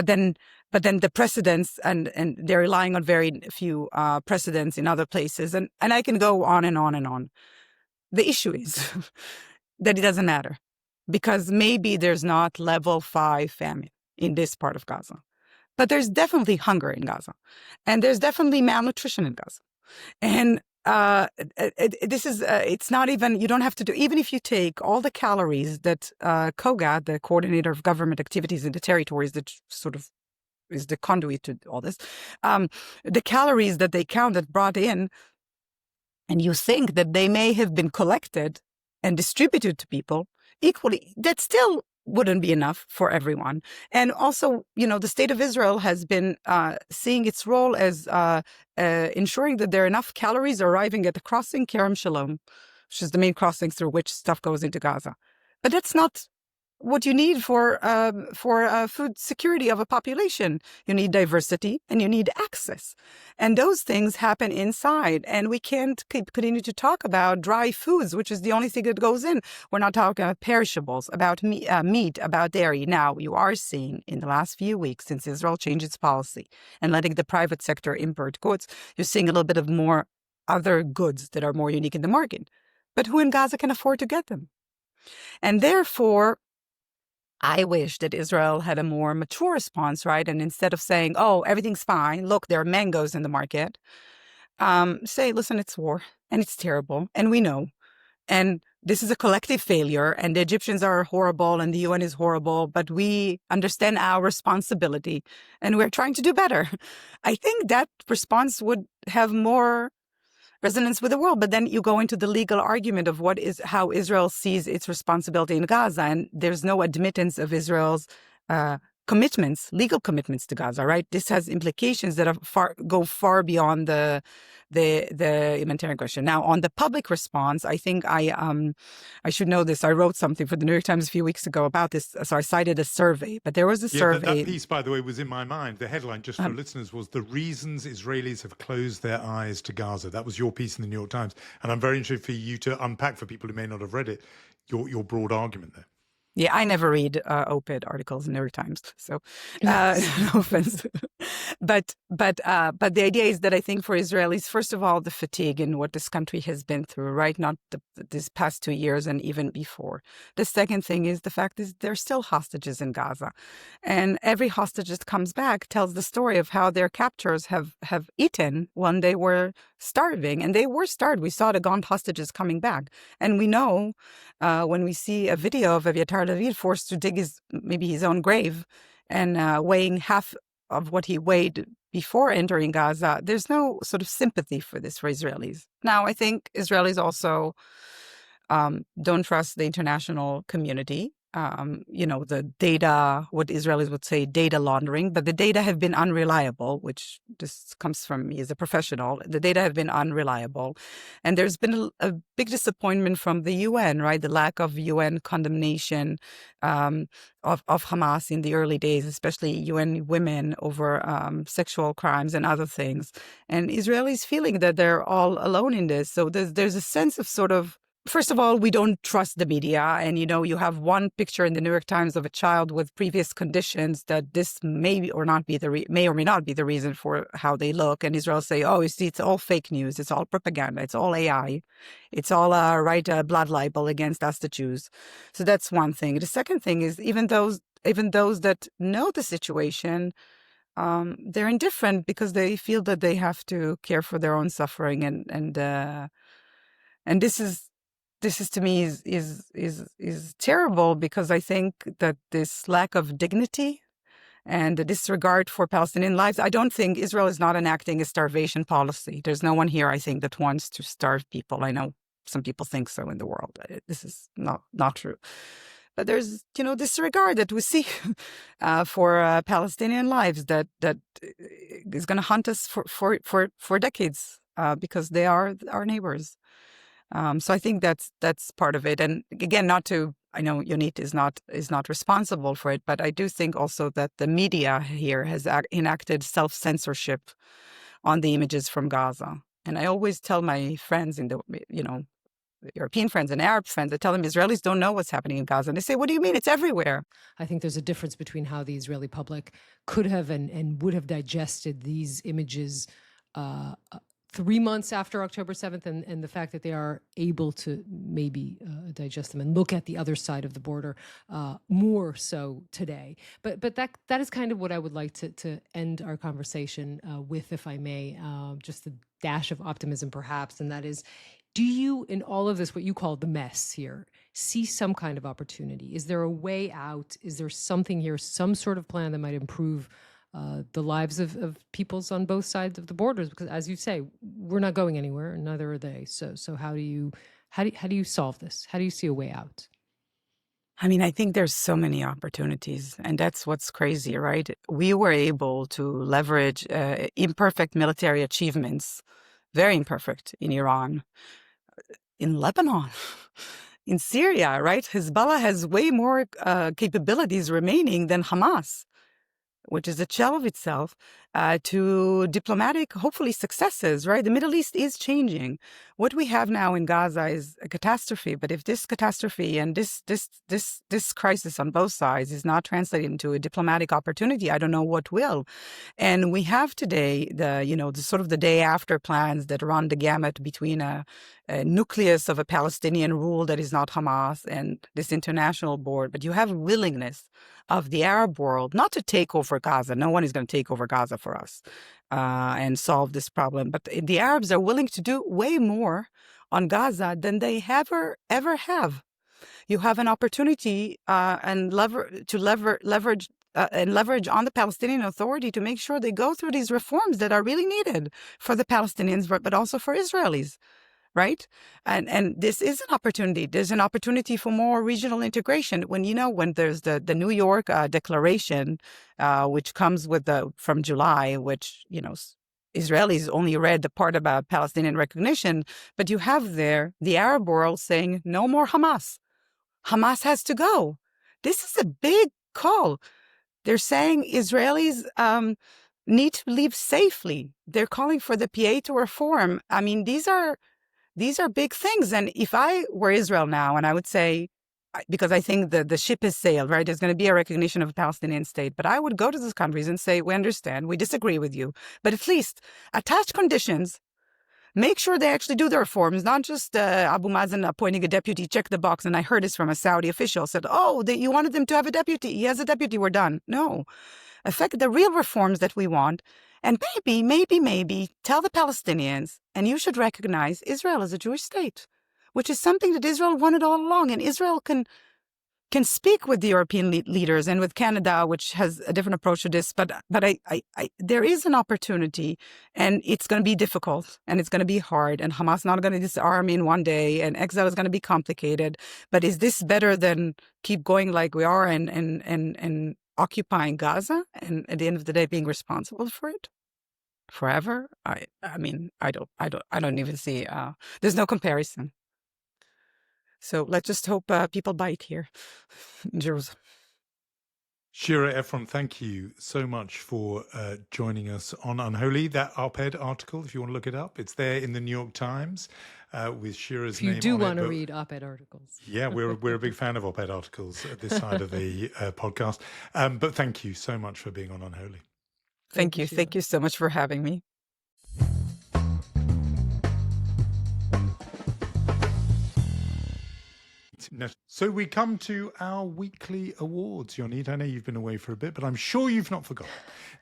then the precedents and they're relying on very few precedents in other places. And I can go on and on and on. The issue is that it doesn't matter because maybe there's not level 5 famine in this part of Gaza, but there's definitely hunger in Gaza and there's definitely malnutrition in Gaza. And this is, it's not even, you don't have to do, even if you take all the calories that COGA, the Coordinator of Government Activities in the Territories, that sort of is the conduit to all this, the calories that they count that brought in, and you think that they may have been collected and distributed to people equally, that still wouldn't be enough for everyone. And also, the state of Israel has been seeing its role as ensuring that there are enough calories arriving at the crossing Kerem Shalom, which is the main crossing through which stuff goes into Gaza. But that's not what you need for food security of a population. You need diversity and you need access. And those things happen inside. And we can't continue to talk about dry foods, which is the only thing that goes in. We're not talking about perishables, about meat, about dairy. Now, you are seeing in the last few weeks, since Israel changed its policy and letting the private sector import goods, you're seeing a little bit of more other goods that are more unique in the market. But who in Gaza can afford to get them? And therefore, I wish that Israel had a more mature response, right? And instead of saying, oh, everything's fine, look, there are mangoes in the market, say, listen, it's war and it's terrible and we know. And this is a collective failure and the Egyptians are horrible and the UN is horrible, but we understand our responsibility and we're trying to do better. I think that response would have more resonance with the world. But then you go into the legal argument of how Israel sees its responsibility in Gaza, and there's no admittance of Israel's legal commitments to Gaza, right? This has implications that go far beyond the humanitarian question. Now, on the public response, I think I should know this. I wrote something for the New York Times a few weeks ago about this. So I cited a survey, but there was a survey. That piece, by the way, was in my mind. The headline, just for listeners, was "The Reasons Israelis Have Closed Their Eyes to Gaza." That was your piece in the New York Times, and I'm very interested for you to unpack, for people who may not have read it, your broad argument there. Yeah, I never read op-ed articles in the New York Times, so no offense. But the idea is that I think for Israelis, first of all, the fatigue in what this country has been through, right? Not this past 2 years and even before. The second thing is the fact is there's still hostages in Gaza, and every hostage that comes back tells the story of how their captors have eaten when they were starving, and they were starved. We saw the gaunt hostages coming back, and we know when we see a video of Aviatar David forced to dig his own grave and weighing half of what he weighed before entering Gaza, there's no sort of sympathy for this for Israelis. Now, I think Israelis also don't trust the international community. The data, what Israelis would say, data laundering, but the data have been unreliable, which this comes from me as a professional. The data have been unreliable. And there's been a big disappointment from the UN, right? The lack of UN condemnation of Hamas in the early days, especially UN women over sexual crimes and other things. And Israelis feeling that they're all alone in this. So there's a sense of sort of, first of all, we don't trust the media. And, you have one picture in the New York Times of a child with previous conditions that this may or may not be the reason for how they look. And Israel say, oh, it's all fake news. It's all propaganda. It's all AI. It's all a blood libel against us, the Jews. So that's one thing. The second thing is even those that know the situation, they're indifferent because they feel that they have to care for their own suffering. And this is to me is terrible, because I think that this lack of dignity and the disregard for Palestinian lives, I don't think Israel is not enacting a starvation policy. There's no one here, I think, that wants to starve people. I know some people think so in the world. This is not true. But there's, disregard that we see for Palestinian lives that is going to haunt us for decades because they are our neighbors. So I think that's part of it. And again, I know Yonit is not responsible for it, but I do think also that the media here has enacted self-censorship on the images from Gaza. And I always tell my friends European friends and Arab friends, I tell them Israelis don't know what's happening in Gaza. And they say, what do you mean? It's everywhere. I think there's a difference between how the Israeli public could have and would have digested these images 3 months after October 7th and the fact that they are able to maybe digest them and look at the other side of the border more so today. But that is kind of what I would like to end our conversation with, if I may, just a dash of optimism perhaps, and that is, do you, in all of this, what you call the mess here, see some kind of opportunity? Is there a way out? Is there something here, some sort of plan that might improve the lives of peoples on both sides of the borders? Because, as you say, we're not going anywhere, and neither are they. So how do you solve this? How do you see a way out? I mean, I think there's so many opportunities, and that's what's crazy, right? We were able to leverage imperfect military achievements, very imperfect, in Iran, in Lebanon, in Syria, right? Hezbollah has way more capabilities remaining than Hamas, which is a shell of itself, to diplomatic, hopefully, successes, right? The Middle East is changing. What we have now in Gaza is a catastrophe, but if this catastrophe and this crisis on both sides is not translated into a diplomatic opportunity, I don't know what will. And we have today the sort of the day after plans that run the gamut between a nucleus of a Palestinian rule that is not Hamas and this international board, but you have willingness of the Arab world not to take over Gaza. No one is going to take over Gaza for us and solve this problem. But the Arabs are willing to do way more on Gaza than they ever have. You have an opportunity and leverage on the Palestinian Authority to make sure they go through these reforms that are really needed for the Palestinians, but also for Israelis, right? And this is an opportunity. There's an opportunity for more regional integration. When there's the New York Declaration, which comes with from July, which Israelis only read the part about Palestinian recognition, but you have there the Arab world saying no more Hamas. Hamas has to go. This is a big call. They're saying Israelis need to leave safely. They're calling for the PA to reform. I mean, these are big things. And if I were Israel now, and I would say, because I think the ship has sailed, right? There's going to be a recognition of a Palestinian state. But I would go to those countries and say, we understand, we disagree with you, but at least attach conditions. Make sure they actually do the reforms, not just Abu Mazen appointing a deputy, check the box. And I heard this from a Saudi official, said, you wanted them to have a deputy. He has a deputy, we're done. No. Affect the real reforms that we want. And maybe tell the Palestinians, and you should recognize Israel as a Jewish state, which is something that Israel wanted all along. And Israel can speak with the European leaders and with Canada, which has a different approach to this. But there is an opportunity, and it's going to be difficult, and it's going to be hard, and Hamas not going to disarm in one day, and exile is going to be complicated. But is this better than keep going like we are and occupying Gaza, and at the end of the day being responsible for it forever? I don't even see. There's no comparison. So let's just hope people bite here in Jerusalem. Shira Efron, thank you so much for joining us on Unholy. That op-ed article, if you want to look it up, it's there in the New York Times with Shira's name on it. If you do want to read op-ed articles. Yeah, we're a big fan of op-ed articles at this side of the podcast. But thank you so much for being on Unholy. Thank you. Thank you so much for having me. So we come to our weekly awards, Yonit. I know you've been away for a bit, but I'm sure you've not forgotten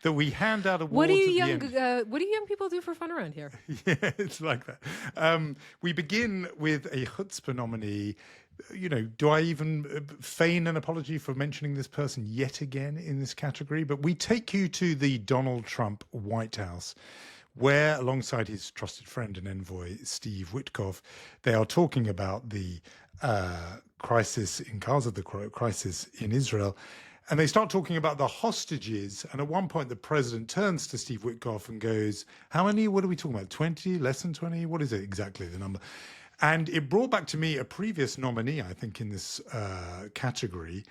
that we hand out awards. What do you young people do for fun around here? Yeah, it's like that. We begin with a Chutzpah nominee. Do I even feign an apology for mentioning this person yet again in this category? But we take you to the Donald Trump White House, where, alongside his trusted friend and envoy, Steve Witkoff, they are talking about the crisis in Gaza, the crisis in Israel. And they start talking about the hostages. And at one point, the president turns to Steve Witkoff and goes, how many? What are we talking about? 20? Less than 20? What is it exactly, the number? And it brought back to me a previous nominee, I think, in this category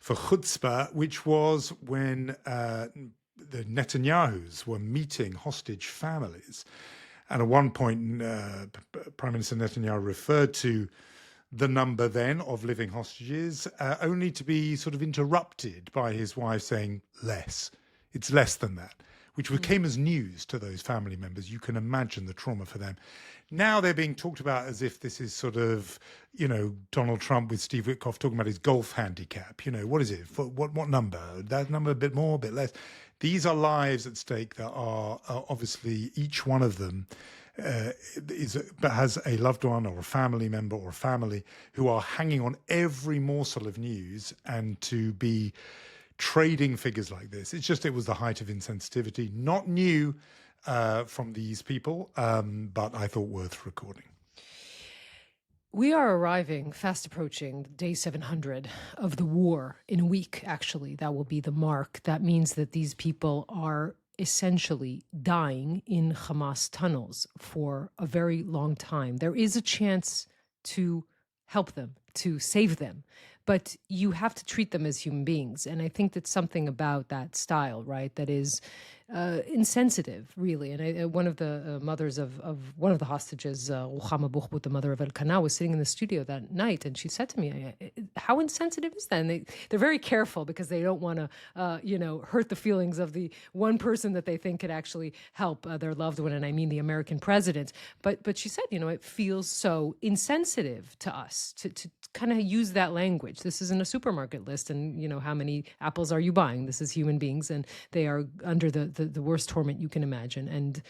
for Chutzpah, which was when the Netanyahus were meeting hostage families. And at one point, Prime Minister Netanyahu referred to the number then of living hostages, only to be sort of interrupted by his wife saying less. It's less than that, which came as news to those family members. You can imagine the trauma for them. Now they're being talked about as if this is sort of, Donald Trump with Steve Witkoff talking about his golf handicap. What is it? What number? That number, a bit more, a bit less. These are lives at stake that are obviously each one of them has a loved one or a family member or a family who are hanging on every morsel of news, and to be trading figures like this, it was the height of insensitivity. Not new from these people, but I thought worth recording. We are arriving, fast approaching day 700 of the war in a week, actually. That will be the mark. That means that these people are essentially dying in Hamas tunnels for a very long time. There is a chance to help them, to save them, but you have to treat them as human beings. And I think that's something about that style, right, that is insensitive, really. And one of the mothers of one of the hostages, Ruchama Buchbut, the mother of Elkanah, was sitting in the studio that night, and she said to me, how insensitive is that? And they're very careful because they don't want to, hurt the feelings of the one person that they think could actually help their loved one, and I mean the American president. But she said, it feels so insensitive to us to kind of use that language. This isn't a supermarket list, and, how many apples are you buying? This is human beings, and they are under the the worst torment you can imagine. And,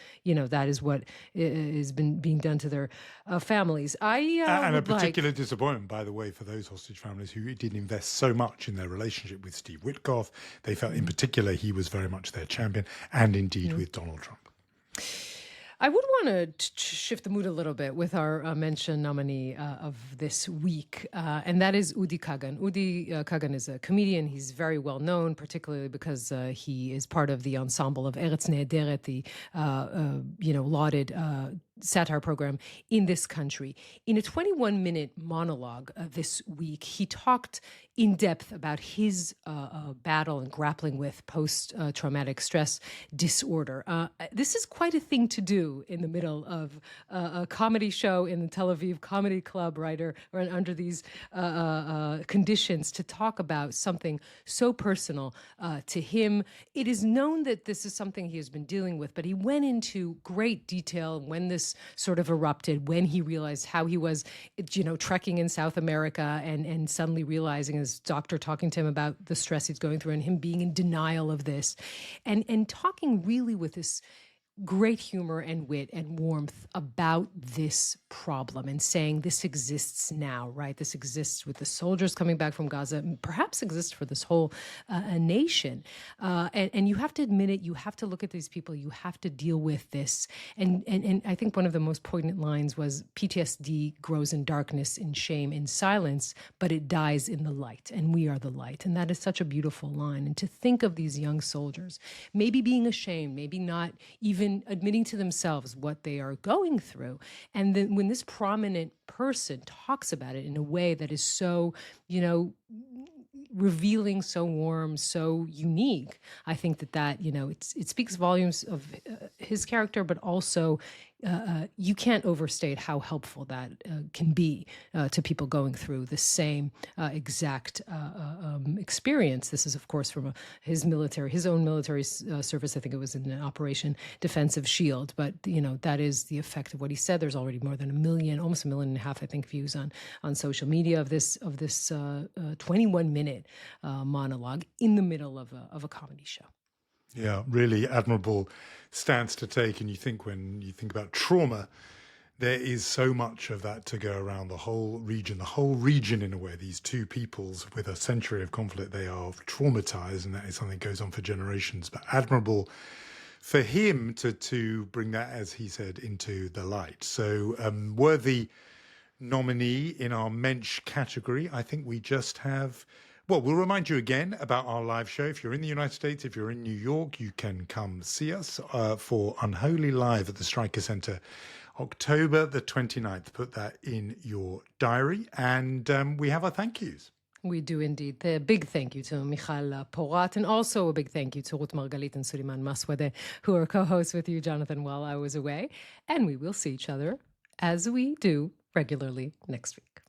that is what has been being done to their families. And a particular disappointment, by the way, for those hostage families who did invest so much in their relationship with Steve Witkoff. They felt in particular he was very much their champion, and indeed with Donald Trump. I would want to shift the mood a little bit with our Mensch nominee of this week, and that is Udi Kagan. Udi Kagan is a comedian. He's very well known, particularly because he is part of the ensemble of Eretz Nehederet, the lauded satire program in this country. In a 21-minute monologue this week, he talked in depth about his battle and grappling with post-traumatic stress disorder. This is quite a thing to do in the middle of a comedy show in the Tel Aviv Comedy Club, right, or under these conditions, to talk about something so personal to him. It is known that this is something he has been dealing with, but he went into great detail when this sort of erupted, when he realized how he was, trekking in South America and suddenly realizing his doctor talking to him about the stress he's going through and him being in denial of this, and talking really with this great humor and wit and warmth about this problem, and saying this exists now, right? This exists with the soldiers coming back from Gaza, and perhaps exists for this whole nation. And you have to admit it. You have to look at these people. You have to deal with this. And I think one of the most poignant lines was, PTSD grows in darkness, in shame, in silence, but it dies in the light, and we are the light. And that is such a beautiful line. And to think of these young soldiers maybe being ashamed, maybe not even admitting to themselves what they are going through. And then when this prominent person talks about it in a way that is so, revealing, so warm, so unique, I think that it speaks volumes of his character, but also you can't overstate how helpful that can be to people going through the same exact experience. This is, of course, from his own military service. I think it was in Operation Defensive Shield. But that is the effect of what he said. There's already more than almost 1.5 million, I think, views on social media of this 21-minute monologue in the middle of a comedy show. Yeah, really admirable stance to take. And when you think about trauma, there is so much of that to go around the whole region in a way. These two peoples with a century of conflict, they are traumatized, and that is something that goes on for generations. But admirable for him to bring that, as he said, into the light. So worthy nominee in our Mensch category. I think we just have... Well, we'll remind you again about our live show. If you're in the United States, if you're in New York, you can come see us for Unholy Live at the Stryker Center, October the 29th. Put that in your diary. And we have our thank yous. We do indeed. A big thank you to Michal Porat, and also a big thank you to Ruth Margalit and Suleiman Maswadeh, who are co-hosts with you, Jonathan, while I was away. And we will see each other, as we do regularly, next week.